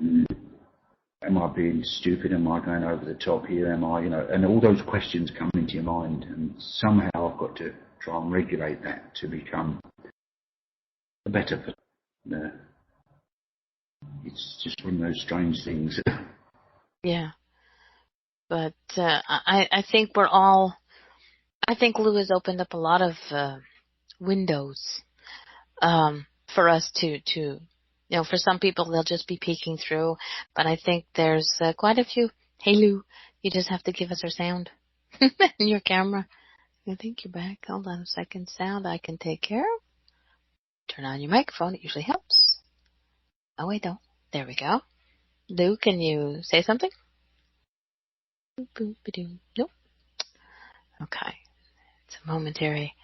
Speaker 3: am I being stupid? Am I going over the top here? Am I, and all those questions come into your mind, and somehow I've got to try and regulate that to become a better person. It's just one of those strange things.
Speaker 1: Yeah. But I think I think Lou has opened up a lot of windows for us to for some people, they'll just be peeking through. But I think there's quite a few. Hey, Lou, you just have to give us our sound and your camera. I think you're back. Hold on a second. Sound I can take care of. Turn on your microphone. It usually helps. Oh, wait, no. There we go. Lou, can you say something? Nope. Okay. It's a momentary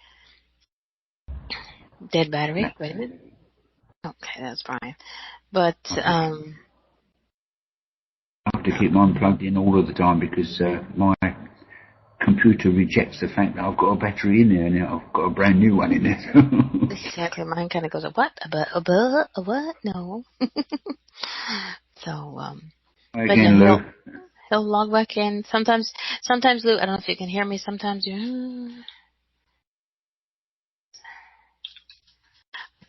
Speaker 1: dead battery. Wait a minute. Okay, that's Brian. But
Speaker 3: I have to keep mine plugged in all of the time because my computer rejects the fact that I've got a battery in there and I've got a brand new one in there.
Speaker 1: exactly, mine kind of goes, a what? A what? No. So,
Speaker 3: Again,
Speaker 1: but
Speaker 3: Lou.
Speaker 1: he'll log back in. Sometimes, Lou, I don't know if you can hear me. Sometimes you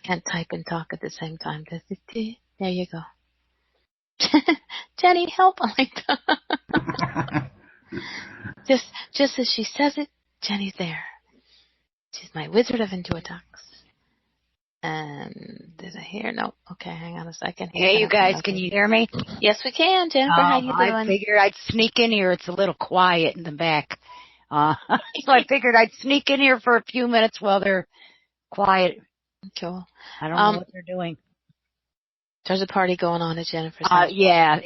Speaker 1: can't type and talk at the same time. There you go. Jenny, help! I'm like, just as she says it, Jenny's there. She's my wizard of IntuiTalks. And did I hear? No. Okay, hang on a second.
Speaker 4: Hey, you guys, can you hear me?
Speaker 1: Yes, we can, Jennifer. How you doing?
Speaker 4: I figured I'd sneak in here. It's a little quiet in the back. So I figured I'd sneak in here for a few minutes while they're quiet.
Speaker 1: Cool.
Speaker 4: I don't know what they're doing.
Speaker 1: There's a party going on at Jennifer's house.
Speaker 4: Yeah.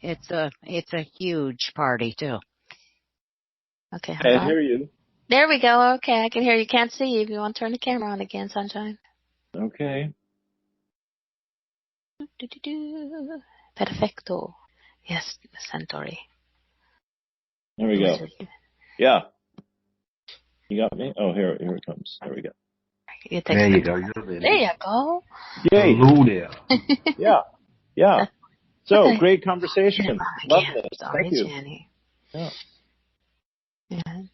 Speaker 4: It's a huge party too.
Speaker 1: Okay,
Speaker 2: I hear you.
Speaker 1: There we go. Okay, I can hear you. Can't see you. If you want to turn the camera on again, Sunshine.
Speaker 2: Okay.
Speaker 1: Perfecto. Yes, Centauri.
Speaker 2: There we go. Yeah. You got me? Oh, here it comes. There we go.
Speaker 3: There you go.
Speaker 1: There you go.
Speaker 2: Yay.
Speaker 3: Hello there.
Speaker 2: Yeah. So, great conversation. Love this.
Speaker 1: Sorry,
Speaker 2: Thank you.
Speaker 1: Jenny.
Speaker 2: Yeah.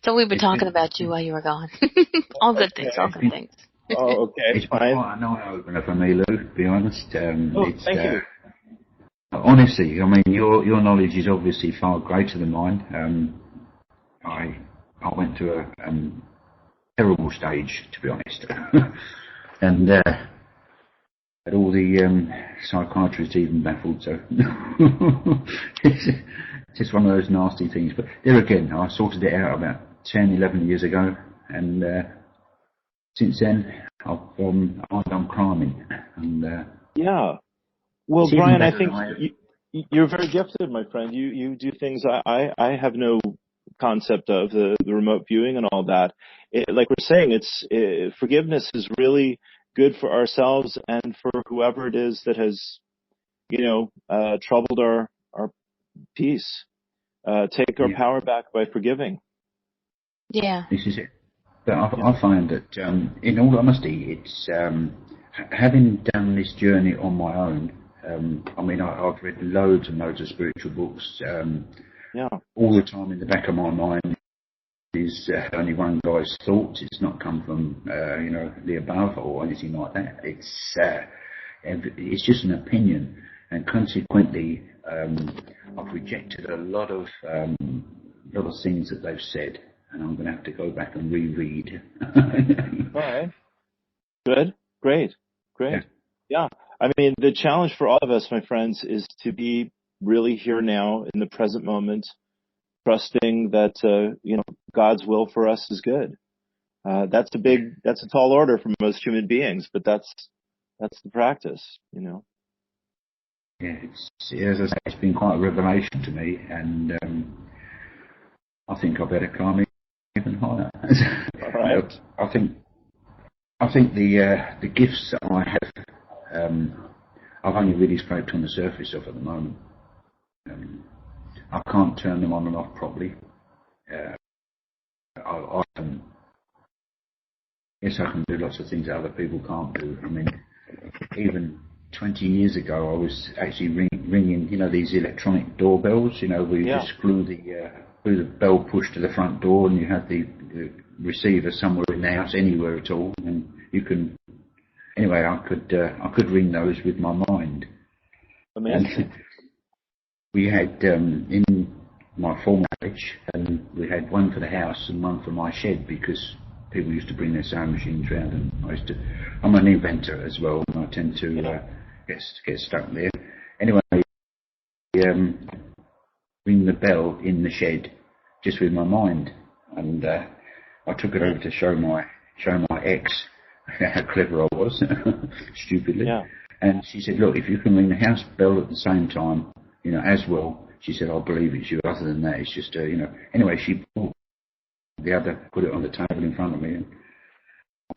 Speaker 1: So we were talking about you while you were gone. All good things.
Speaker 2: Oh, okay.
Speaker 3: It's been quite an eye-opener for me, Lou, to be honest.
Speaker 2: Thank you.
Speaker 3: Honestly, I mean, your knowledge is obviously far greater than mine. I went to a terrible stage, to be honest. And had all the psychiatrists even baffled, so it's just one of those nasty things. But there again, I sorted it out about 10, 11 years ago, and since then I've done climbing. And
Speaker 2: yeah. Well, Brian, I think you're very gifted, my friend. You do things I have no concept of, the remote viewing and all that. Like we're saying, forgiveness is really good for ourselves and for whoever it is that has, troubled our peace. Take our power back by forgiving.
Speaker 1: Yeah.
Speaker 3: This is it. But I find that, in all honesty, it's having done this journey on my own. I mean, I've read loads and loads of spiritual books. All the time in the back of my mind is only one guy's thoughts. It's not come from the above or anything like that. It's just an opinion, and consequently, I've rejected a lot of things that they've said, and I'm going to have to go back and reread.
Speaker 2: All right. Good. Great. Yeah. I mean, the challenge for all of us, my friends, is to be really here now in the present moment, trusting that God's will for us is good. That's a tall order for most human beings, but that's the practice,
Speaker 3: Yeah, as I say, it's been quite a revelation to me, and I think I better climb even higher.
Speaker 2: All right.
Speaker 3: I think the gifts that I have, I've only really scraped on the surface of at the moment. I can't turn them on and off properly. I can do lots of things that other people can't do. I mean, even 20 years ago, I was actually ringing, these electronic doorbells, where you just glue the bell push to the front door, and you have the receiver somewhere in the house, anywhere at all, and you can. Anyway, I could ring those with my mind.
Speaker 2: Amazing.
Speaker 3: And we had in my former marriage, and we had one for the house and one for my shed, because people used to bring their sewing machines round, and I'm an inventor as well, and I tend to get stuck there. Anyway, ring the bell in the shed just with my mind, and I took it over to show my ex how clever I was, stupidly. Yeah. And she said, look, if you can ring the house bell at the same time, as well, she said, I'll believe it's you. Other than that, it's just, Anyway, she bought the other, put it on the table in front of me, and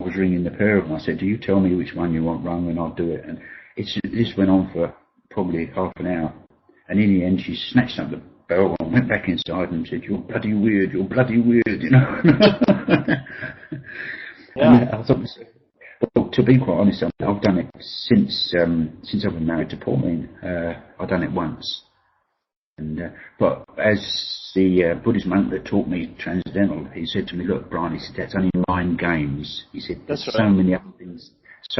Speaker 3: I was ringing the pair of them. I said, do you tell me which one you want rung and I'll do it. And this went on for probably half an hour. And in the end, she snatched up the bell and went back inside and said, you're bloody weird, you know.
Speaker 2: Yeah.
Speaker 3: And I thought, well, to be quite honest, I've done it since I've been married to Pauline. I've done it once. And but as the Buddhist monk that taught me transcendental, he said to me, look, Brian, he said, that's only mind games. He said, there's
Speaker 2: That's right.
Speaker 3: so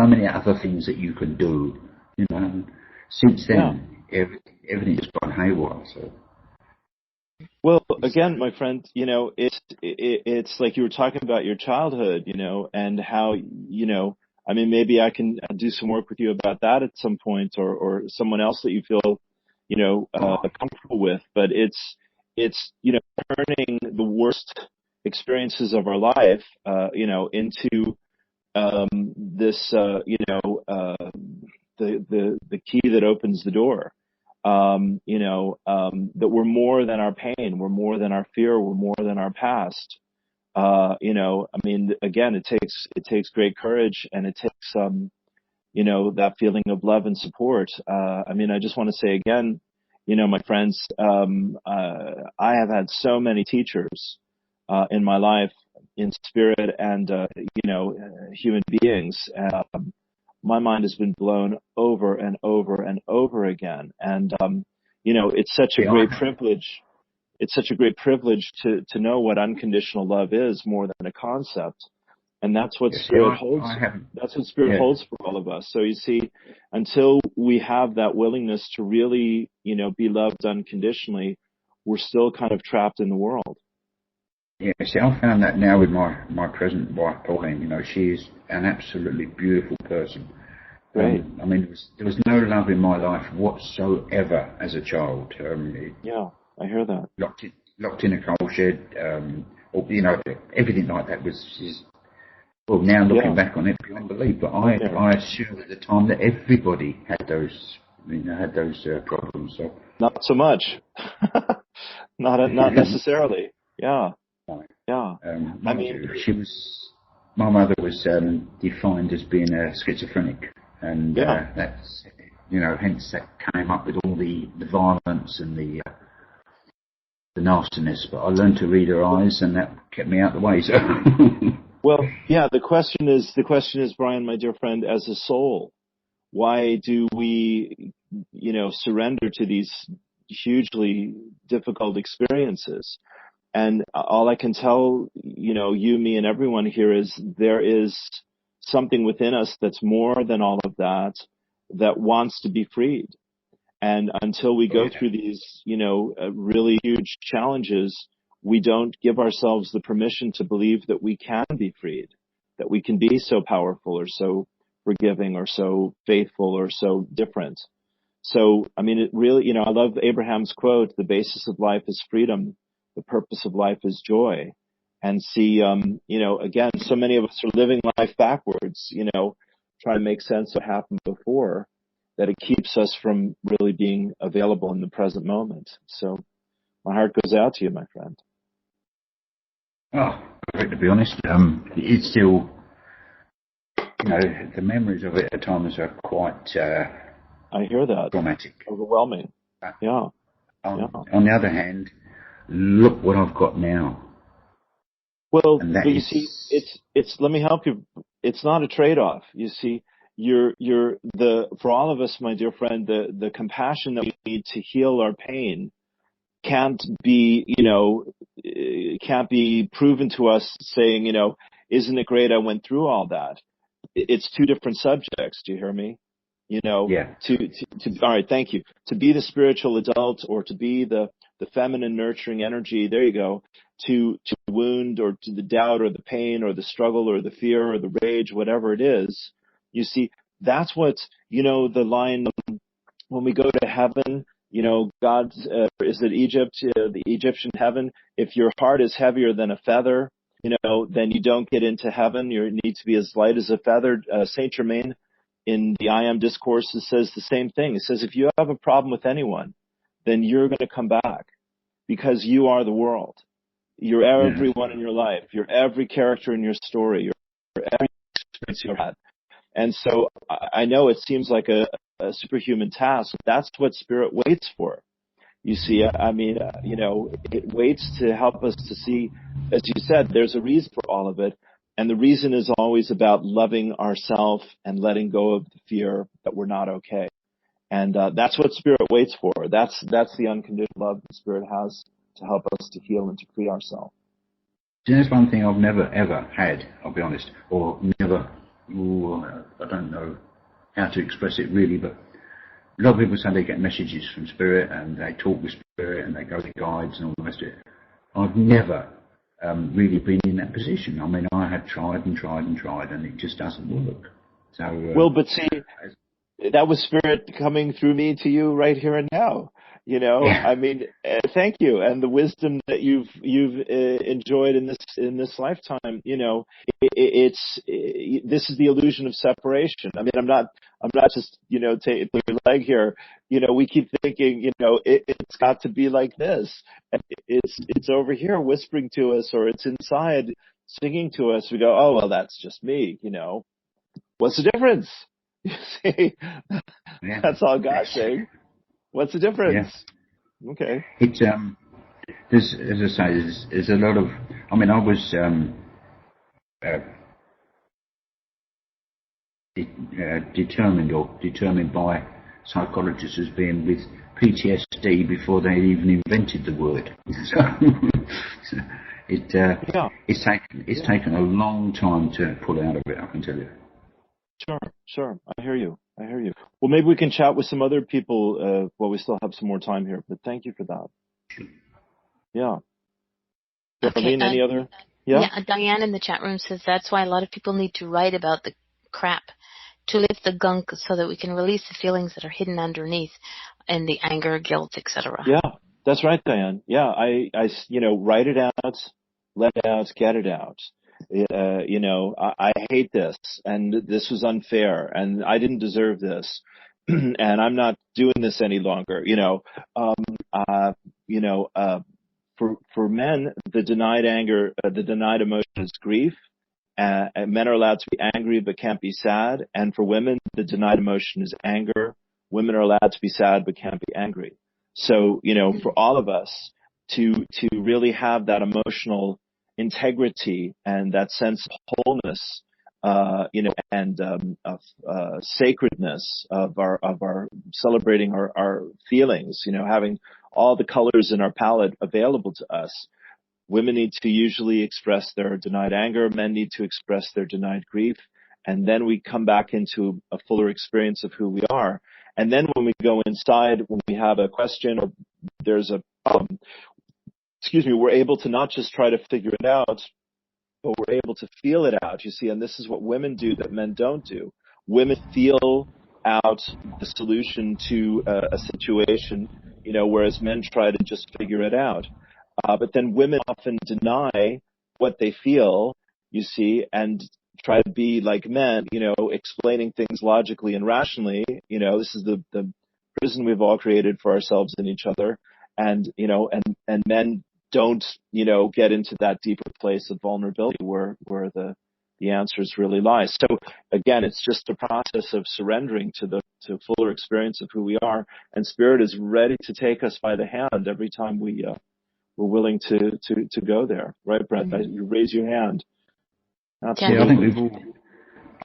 Speaker 3: many other things that you can do, you know. And since then, everything's gone haywire. So.
Speaker 2: Well, again, my friend, you know, it's like you were talking about your childhood, you know, and how, you know, I mean, maybe I can do some work with you about that at some point, or someone else that you feel, you know, comfortable with. But it's, you know, turning the worst experiences of our life, you know, into this, you know, the key that opens the door. You know, that we're more than our pain, we're more than our fear, we're more than our past. You know, I mean, again, it takes great courage, and it takes, you know, that feeling of love and support. I mean, I just want to say again, you know, my friends, I have had so many teachers, in my life, in spirit and, you know, human beings. My mind has been blown over and over and over again. And, you know, it's such a great privilege. It's such a great privilege to know what unconditional love is more than a concept. And that's what Spirit holds. That's what Spirit holds for all of us. So you see, until we have that willingness to really, you know, be loved unconditionally, we're still kind of trapped in the world.
Speaker 3: Yeah, see, I found that now with my present wife, Pauline. You know, she is an absolutely beautiful person.
Speaker 2: Right.
Speaker 3: I mean, there was no love in my life whatsoever as a child.
Speaker 2: Yeah, I hear that.
Speaker 3: Locked in a coal shed, or, you know, everything like that was. Well, now looking back on it, beyond belief. But I assumed at the time that everybody had those, you know, problems. So
Speaker 2: not so much. not necessarily. Yeah. Yeah. I mean,
Speaker 3: my mother was defined as being a schizophrenic, and that's, you know, hence that came up with all the violence and the nastiness. But I learned to read her eyes, and that kept me out of the way. So.
Speaker 2: Well, yeah. The question is, Brian, my dear friend, as a soul, why do we, you know, surrender to these hugely difficult experiences? And all I can tell, you know, you, me, and everyone here is there is something within us that's more than all of that wants to be freed. And until we go through these, you know, really huge challenges, we don't give ourselves the permission to believe that we can be freed, that we can be so powerful or so forgiving or so faithful or so different. So, I mean, it really, you know, I love Abraham's quote, the basis of life is freedom. The purpose of life is joy. And see, you know, again, so many of us are living life backwards, you know, trying to make sense of what happened before, that it keeps us from really being available in the present moment. So my heart goes out to you, my friend.
Speaker 3: Oh, great, to be honest. It's still, you know, the memories of it at times are quite
Speaker 2: I hear that.
Speaker 3: traumatic.
Speaker 2: Overwhelming. Yeah.
Speaker 3: On the other hand, look what I've got now.
Speaker 2: Well, but you see, it's, let me help you. It's not a trade-off. You see, for all of us, my dear friend, the compassion that we need to heal our pain can't be, you know, can't be proven to us saying, you know, isn't it great I went through all that? It's two different subjects. Do you hear me? You know, all right, thank you. To be the spiritual adult, or to be the feminine nurturing energy, there you go, to wound, or to the doubt or the pain or the struggle or the fear or the rage, whatever it is, you see, that's what, you know, the line, when we go to heaven, you know, God, is it Egypt, the Egyptian heaven? If your heart is heavier than a feather, you know, then you don't get into heaven. You need to be as light as a feather. Saint Germain, in the I Am Discourses, says the same thing. It says, if you have a problem with anyone, then you're going to come back, because you are the world. You're
Speaker 3: Yeah.
Speaker 2: everyone in your life. You're every character in your story. You're every experience you've had. And so I know it seems like a superhuman task. That's what spirit waits for. You see, I mean, it waits to help us to see, as you said, there's a reason for all of it. And the reason is always about loving ourselves and letting go of the fear that we're not okay. And that's what spirit waits for. That's the unconditional love that spirit has to help us to heal and to free ourselves.
Speaker 3: There's one thing I've never ever had, I'll be honest, or never, I don't know how to express it really, but a lot of people say they get messages from spirit and they talk with spirit and they go to guides and all the rest of it. I've never really been in that position. I mean, I have tried and tried and tried and it just doesn't work. So,
Speaker 2: well, but see, that was spirit coming through me to you right here and now.
Speaker 3: yeah.
Speaker 2: I mean, thank you, and the wisdom that you've enjoyed in this lifetime. This is the illusion of separation. I mean, I'm not just taking your leg here. We keep thinking, it's got to be like this, and it's over here whispering to us, or it's inside singing to us. We go, oh well, that's just me. What's the difference? You see,
Speaker 3: Yeah.
Speaker 2: that's all God's saying. What's the difference?
Speaker 3: Yeah.
Speaker 2: Okay.
Speaker 3: It's there's, as I say, there's a lot of. I mean, I was determined by psychologists as being with PTSD before they even invented the word. So it's taken a long time to pull out of it. I can tell you.
Speaker 2: Sure. I hear you. Well, maybe we can chat with some other people while we still have some more time here. But thank you for that. Yeah.
Speaker 1: Okay.
Speaker 2: Any other?
Speaker 1: Yeah. Diane in the chat room says that's why a lot of people need to write about the crap to lift the gunk so that we can release the feelings that are hidden underneath and the anger, guilt, etc.
Speaker 2: Yeah, that's right, Diane. Yeah, I write it out, let it out, get it out. I hate this, and this was unfair, and I didn't deserve this, and I'm not doing this any longer. For men, the denied anger, the denied emotion is grief. Men are allowed to be angry but can't be sad. And for women, the denied emotion is anger. Women are allowed to be sad but can't be angry. So, for all of us to really have that emotional integrity and that sense of wholeness, and of sacredness of our celebrating our feelings, having all the colors in our palette available to us. Women need to usually express their denied anger. Men need to express their denied grief. And then we come back into a fuller experience of who we are. And then when we go inside, when we have a question or there's a problem, we're able to not just try to figure it out, but we're able to feel it out, you see. And this is what women do that men don't do. Women feel out the solution to a situation, whereas men try to just figure it out. But then women often deny what they feel, you see, and try to be like men, explaining things logically and rationally. This is the prison we've all created for ourselves and each other. And, and men don't, get into that deeper place of vulnerability where the answers really lie. So again, it's just a process of surrendering to fuller experience of who we are. And Spirit is ready to take us by the hand every time we're willing to go there, right, Brett?
Speaker 1: Mm-hmm.
Speaker 2: You raise your hand.
Speaker 3: Absolutely. Yeah, I think we've all.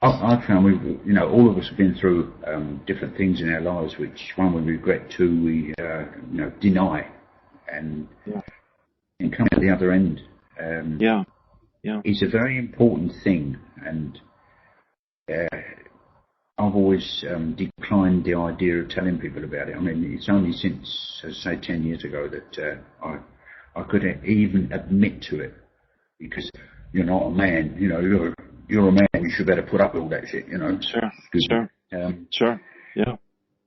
Speaker 3: I've found all of us have been through different things in our lives, which one we regret, two we deny, and come out the other end. It's a very important thing, and I've always declined the idea of telling people about it. I mean, it's only since, say, 10 years ago that I could even admit to it, because you're not a man, you're a man, you should better put up with all that shit,
Speaker 2: Sure.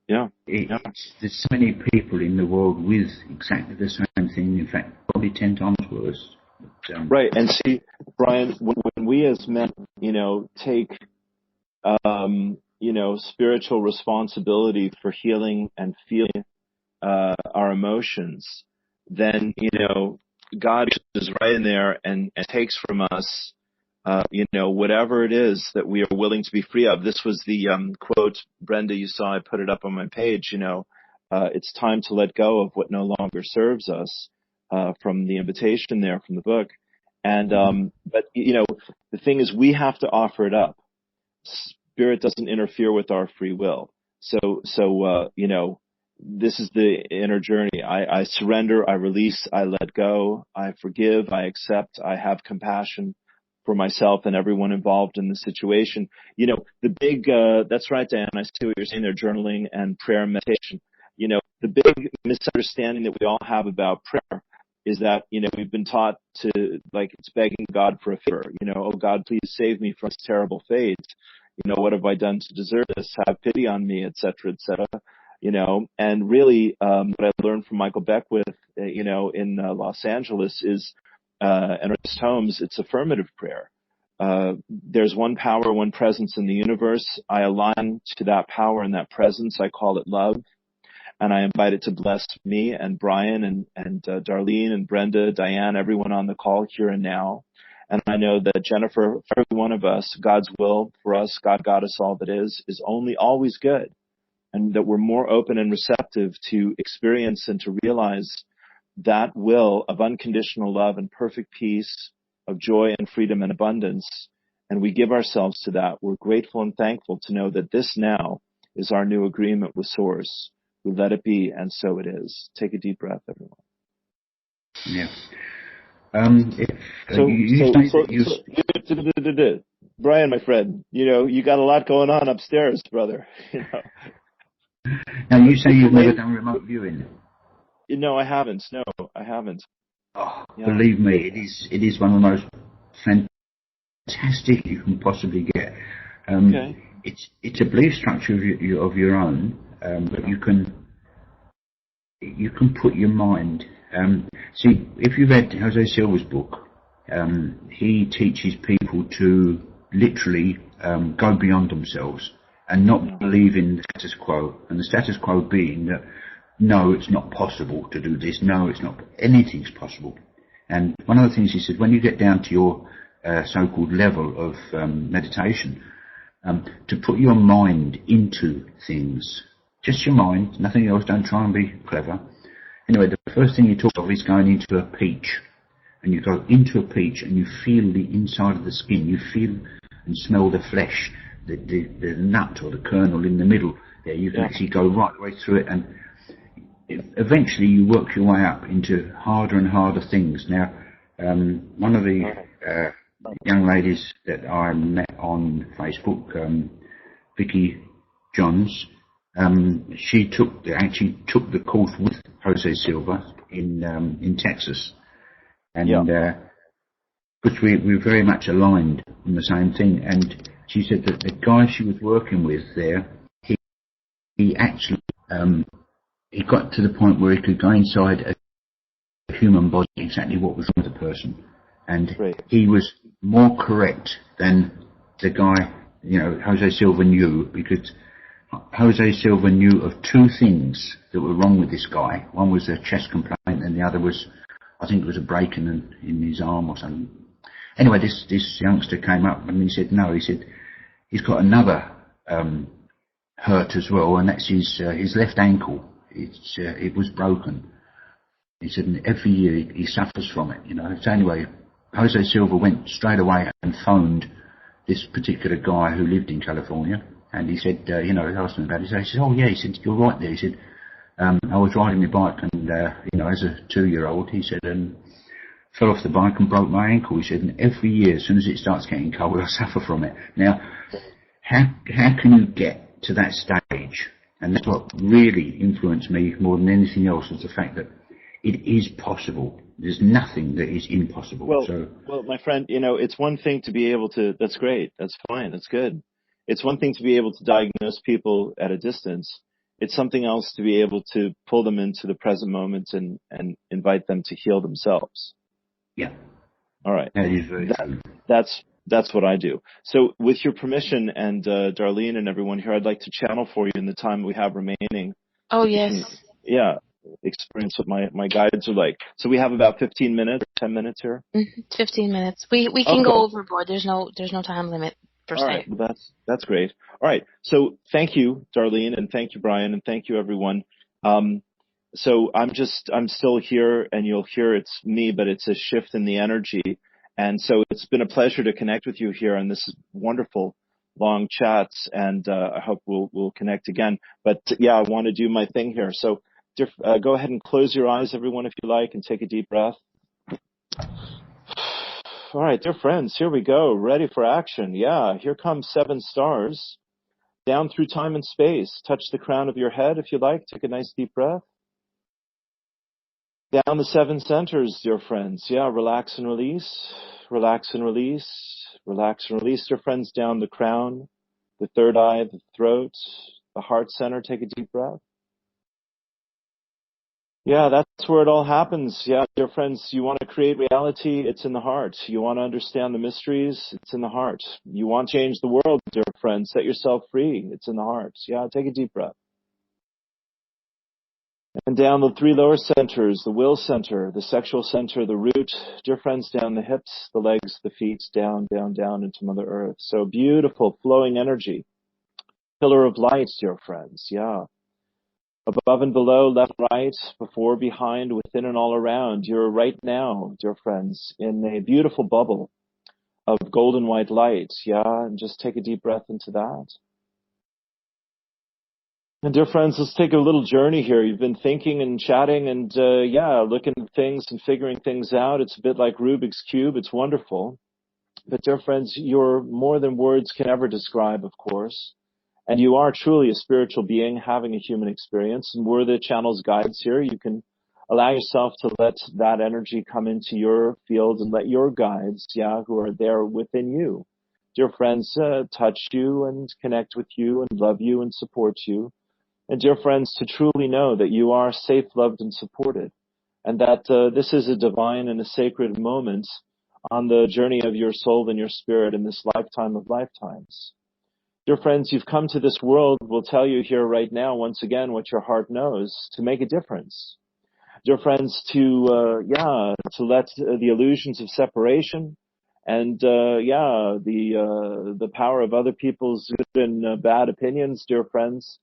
Speaker 2: Yeah.
Speaker 3: There's so many people in the world with exactly the same thing, in fact, probably 10 times worse.
Speaker 2: Right, and see, Brian, when we as men, take, spiritual responsibility for healing and feeling our emotions, then, God is right in there and takes from us, whatever it is that we are willing to be free of. This was the quote, Brenda, you saw, I put it up on my page, it's time to let go of what no longer serves us, from the invitation there from the book. And, but the thing is, we have to offer it up. Spirit doesn't interfere with our free will. So, this is the inner journey. I surrender, I release, I let go, I forgive, I accept, I have compassion for myself and everyone involved in the situation. The big, that's right, Diane, I see what you're saying there, journaling and prayer and meditation. The big misunderstanding that we all have about prayer is that, we've been taught to, like, it's begging God for a favor. Oh God, please save me from this terrible fate. What have I done to deserve this? Have pity on me, et cetera, et cetera. And really, what I learned from Michael Beckwith, in Los Angeles is, and Ernest Holmes, it's affirmative prayer. There's one power, one presence in the universe. I align to that power and that presence. I call it love. And I invite it to bless me and Brian and Darlene and Brenda, Diane, everyone on the call here and now. And I know that Jennifer, for every one of us, God's will for us, God got us all that is always good. And that we're more open and receptive to experience and to realize that will of unconditional love and perfect peace, of joy and freedom and abundance. And we give ourselves to that. We're grateful and thankful to know that this now is our new agreement with Source. We let it be, and so it is. Take a deep breath, everyone.
Speaker 3: Yeah.
Speaker 2: Brian, my friend, you got a lot going on upstairs, brother.
Speaker 3: Now, you say you've never done remote viewing.
Speaker 2: No, I haven't. No, I haven't.
Speaker 3: Oh, yeah. Believe me, it is one of the most fantastic you can possibly get. Okay. It's a belief structure of your own, but you can put your mind. See, if you read Jose Silva's book, he teaches people to literally go beyond themselves and not believe in the status quo. And the status quo being that, no, it's not possible to do this. No, it's not. Anything's possible. And one of the things he said, when you get down to your so-called level of meditation, to put your mind into things. Just your mind, nothing else. Don't try and be clever. Anyway, the first thing you talk of is going into a peach. And you go into a peach and you feel the inside of the skin. You feel and smell the flesh, the nut or the kernel in the middle there. You can actually go right the way through it, and eventually you work your way up into harder and harder things. Now, one of the young ladies that I met on Facebook, Vicky Johns, she actually took the course with Jose Silva in Texas, and because we're very much aligned on the same thing. And she said that the guy she was working with there, he actually he got to the point where he could go inside a human body, exactly what was wrong with the person, and he was more correct than the guy, Jose Silva knew, because Jose Silva knew of two things that were wrong with this guy. One was a chest complaint, and the other was, I think it was a break in his arm or something. Anyway, this youngster came up and he said, no, he said, he's got another hurt as well, and that's his left ankle. It was broken. He said, and every year he suffers from it, So anyway, Jose Silva went straight away and phoned this particular guy who lived in California, and he said, he asked him about it. He said, oh yeah, he said, you're right there. He said, I was riding my bike and, as a 2-year-old, he said, fell off the bike and broke my ankle. He said, and every year, as soon as it starts getting cold, I suffer from it. Now, how can you get to that stage? And that's what really influenced me more than anything else, was the fact that it is possible. There's nothing that is impossible.
Speaker 2: Well, my friend, it's one thing to be able to, that's great, that's fine, that's good. It's one thing to be able to diagnose people at a distance. It's something else to be able to pull them into the present moment and invite them to heal themselves.
Speaker 3: Yeah.
Speaker 2: All right.
Speaker 3: That is very true.
Speaker 2: That's what I do. So with your permission and Darlene and everyone here, I'd like to channel for you in the time we have remaining.
Speaker 1: Oh, yes.
Speaker 2: experience what my guides are like. So we have about 15 minutes, 10 minutes here.
Speaker 1: 15 minutes. We can go overboard. There's no time limit per se.
Speaker 2: All right. Well, that's great. All right. So thank you, Darlene, and thank you, Brian, and thank you, everyone. So I'm still here, and you'll hear it's me, but it's a shift in the energy. And so it's been a pleasure to connect with you here on this wonderful long chats, and I hope we'll connect again. But yeah, I want to do my thing here. So go ahead and close your eyes, everyone, if you like, and take a deep breath. All right, dear friends, here we go. Ready for action. Yeah, here comes 7 stars. Down through time and space. Touch the crown of your head if you like. Take a nice deep breath. Down the 7 centers, dear friends. Yeah, relax and release. Relax and release. Relax and release, dear friends. Down the crown, the third eye, the throat, the heart center. Take a deep breath. Yeah, that's where it all happens. Yeah, dear friends, you want to create reality, it's in the heart. You want to understand the mysteries, it's in the heart. You want to change the world, dear friends, set yourself free, it's in the heart. Yeah, take a deep breath. And down the 3 lower centers, the will center, the sexual center, the root, dear friends, down the hips, the legs, the feet, down, down, down into Mother Earth. So beautiful, flowing energy. Pillar of light, dear friends, yeah. Above and below, left, right, before, behind, within, and all around. You're right now, dear friends, in a beautiful bubble of golden white light. Yeah, and just take a deep breath into that. And dear friends, let's take a little journey here. You've been thinking and chatting and, looking at things and figuring things out. It's a bit like Rubik's Cube. It's wonderful. But dear friends, you're more than words can ever describe, of course. And you are truly a spiritual being having a human experience. And we're the channel's guides here. You can allow yourself to let that energy come into your field and let your guides, who are there within you, dear friends, touch you and connect with you and love you and support you. And dear friends, to truly know that you are safe, loved, and supported. And that this is a divine and a sacred moment on the journey of your soul and your spirit in this lifetime of lifetimes. Dear friends, you've come to this world, we'll tell you here right now, once again, what your heart knows, to make a difference. Dear friends, to let the illusions of separation and, the power of other people's good and bad opinions, dear friends,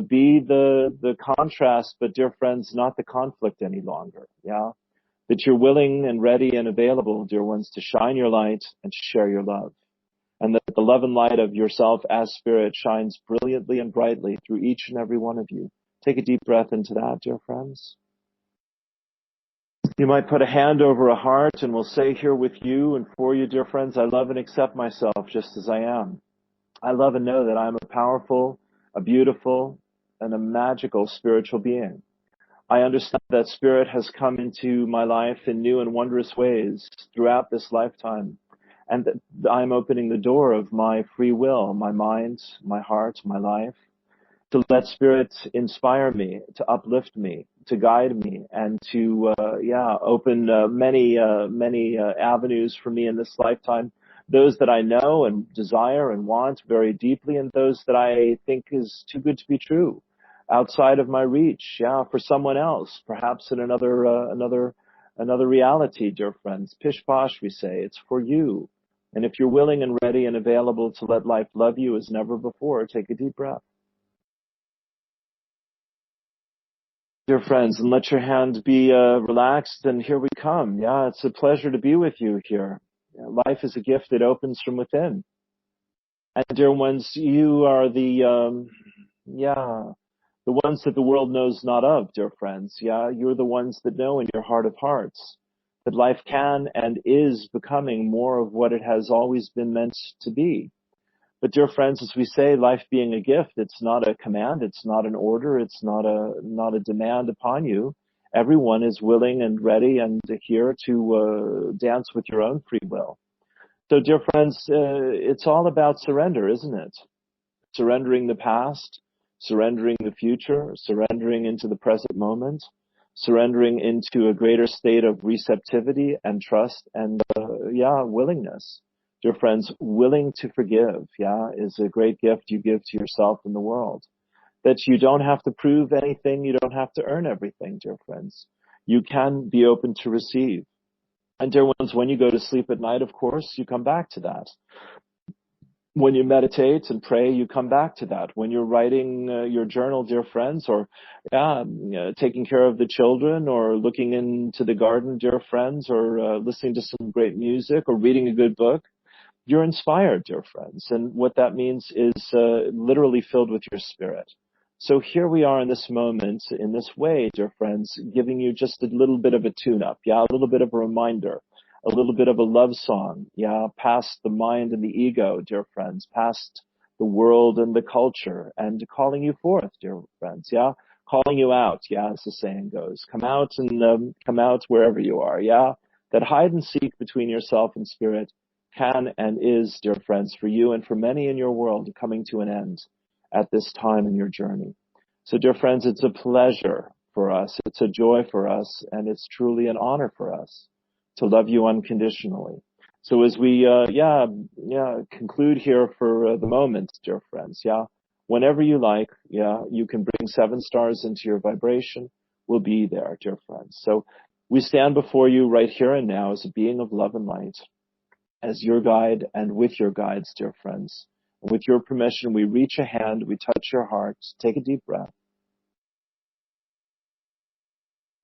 Speaker 2: be the contrast, but dear friends, not the conflict any longer. Yeah. That you're willing and ready and available, dear ones, to shine your light and share your love. And that the love and light of yourself as spirit shines brilliantly and brightly through each and every one of you. Take a deep breath into that, dear friends. You might put a hand over a heart and we'll say here with you and for you, dear friends, I love and accept myself just as I am. I love and know that I'm a powerful, a beautiful, and a magical spiritual being. I understand that spirit has come into my life in new and wondrous ways throughout this lifetime. And that I'm opening the door of my free will, my mind, my heart, my life, to let spirit inspire me, to uplift me, to guide me, and to, open many avenues for me in this lifetime. Those that I know and desire and want very deeply, and those that I think is too good to be true, outside of my reach, for someone else, perhaps in another reality, dear friends. Pish posh, we say, it's for you. And if you're willing and ready and available to let life love you as never before, take a deep breath. Dear friends, and let your hand be relaxed, and here we come. Yeah, it's a pleasure to be with you here. Life is a gift that opens from within. And dear ones, you are the ones that the world knows not of, dear friends. Yeah, you're the ones that know in your heart of hearts that life can and is becoming more of what it has always been meant to be. But dear friends, as we say, life being a gift, it's not a command, it's not an order, it's not a demand upon you. Everyone is willing and ready and here to dance with your own free will. So dear friends, it's all about surrender, isn't it? Surrendering the past, surrendering the future, surrendering into the present moment, surrendering into a greater state of receptivity and trust and, willingness. Dear friends, willing to forgive, is a great gift you give to yourself and the world. that you don't have to prove anything. You don't have to earn everything, dear friends. You can be open to receive. And dear ones, when you go to sleep at night, of course, you come back to that. When you meditate and pray, you come back to that. When you're writing your journal, dear friends, or taking care of the children, or looking into the garden, dear friends, or listening to some great music, or reading a good book, you're inspired, dear friends. And what that means is literally filled with your spirit. So here we are in this moment, in this way, dear friends, giving you just a little bit of a tune-up, a little bit of a reminder, a little bit of a love song, past the mind and the ego, dear friends, past the world and the culture, and calling you forth, dear friends, calling you out, as the saying goes. Come out and come out wherever you are, That hide and seek between yourself and spirit can and is, dear friends, for you and for many in your world, coming to an end at this time in your journey. So, dear friends, it's a pleasure for us, it's a joy for us, and it's truly an honor for us to love you unconditionally. So as we, conclude here for the moment, dear friends, whenever you like, you can bring 7 stars into your vibration. We'll be there, dear friends. So we stand before you right here and now as a being of love and light, as your guide and with your guides, dear friends. And with your permission, we reach a hand, we touch your heart, take a deep breath.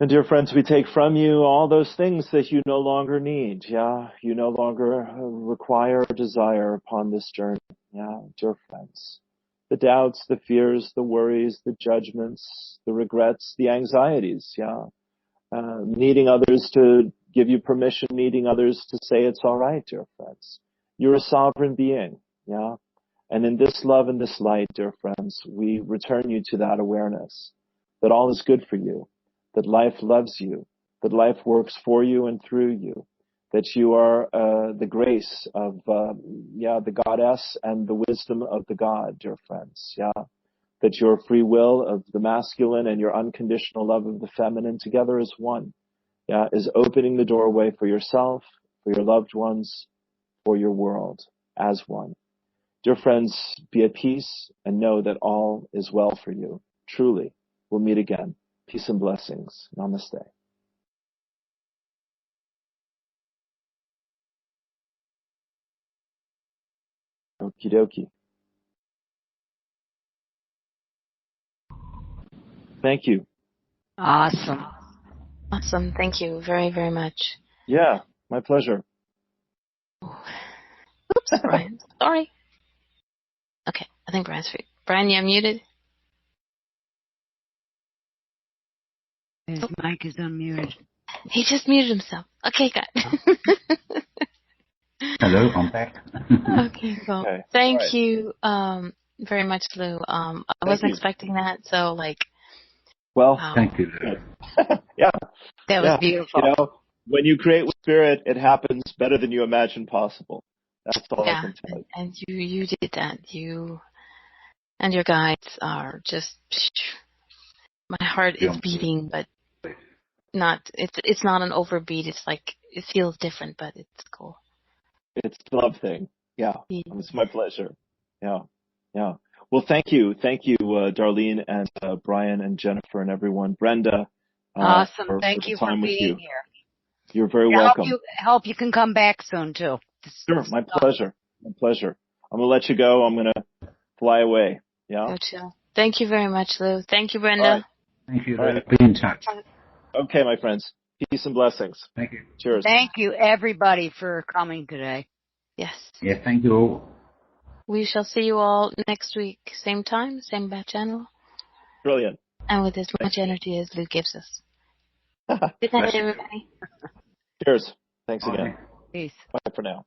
Speaker 2: And dear friends, we take from you all those things that you no longer need. You no longer require or desire upon this journey. Dear friends. The doubts, the fears, the worries, the judgments, the regrets, the anxieties. Needing others to give you permission, needing others to say it's all right, dear friends. You're a sovereign being. And in this love and this light, dear friends, we return you to that awareness that all is good for you, that life loves you, that life works for you and through you, that you are the grace of the goddess and the wisdom of the God, dear friends. That your free will of the masculine and your unconditional love of the feminine together as one, is opening the doorway for yourself, for your loved ones, for your world as one. Dear friends, be at peace and know that all is well for you. Truly, we'll meet again. Peace and blessings. Namaste. Okie dokie. Thank you.
Speaker 4: Awesome.
Speaker 1: Awesome. Thank you very, very much.
Speaker 2: Yeah, my pleasure.
Speaker 1: Oops, Brian. Sorry. Okay, I think Brian's free. Brian, you're muted.
Speaker 4: His mic is unmuted.
Speaker 1: He just muted himself. Okay, good.
Speaker 3: Hello, I'm back.
Speaker 1: Okay, cool.
Speaker 2: Okay.
Speaker 1: Thank
Speaker 2: Right.
Speaker 1: you very much, Lou. I wasn't expecting that, so
Speaker 2: Well,
Speaker 1: wow.
Speaker 3: Thank you.
Speaker 2: yeah.
Speaker 4: That was beautiful.
Speaker 2: When you create with spirit, it happens better than you imagine possible. That's all I can tell you.
Speaker 1: And you did that. You and your guides are just. My heart is beating, but not. It's not an overbeat. It's like it feels different, but it's cool.
Speaker 2: It's the love thing. Yeah. It's my pleasure. Yeah. Well, thank you, Darlene and Brian and Jennifer and everyone. Brenda.
Speaker 4: Awesome. Thank you for being here.
Speaker 2: You're very welcome.
Speaker 4: I hope you can come back soon too.
Speaker 2: Sure, my pleasure. My pleasure. I'm gonna let you go. I'm gonna fly away. Yeah.
Speaker 1: Go chill. Thank you very much, Lou. Thank you, Brenda.
Speaker 2: Right.
Speaker 3: Thank you. Be in touch.
Speaker 2: Okay, my friends. Peace and blessings.
Speaker 3: Thank you.
Speaker 2: Cheers.
Speaker 4: Thank you, everybody, for coming today.
Speaker 1: Yes.
Speaker 3: Yeah, thank you all.
Speaker 1: We shall see you all next week. Same time, same bat channel.
Speaker 2: Brilliant.
Speaker 1: And with as much energy as Lou gives us. Good night, everybody.
Speaker 2: Cheers. Thanks again.
Speaker 4: Peace.
Speaker 2: Bye for now.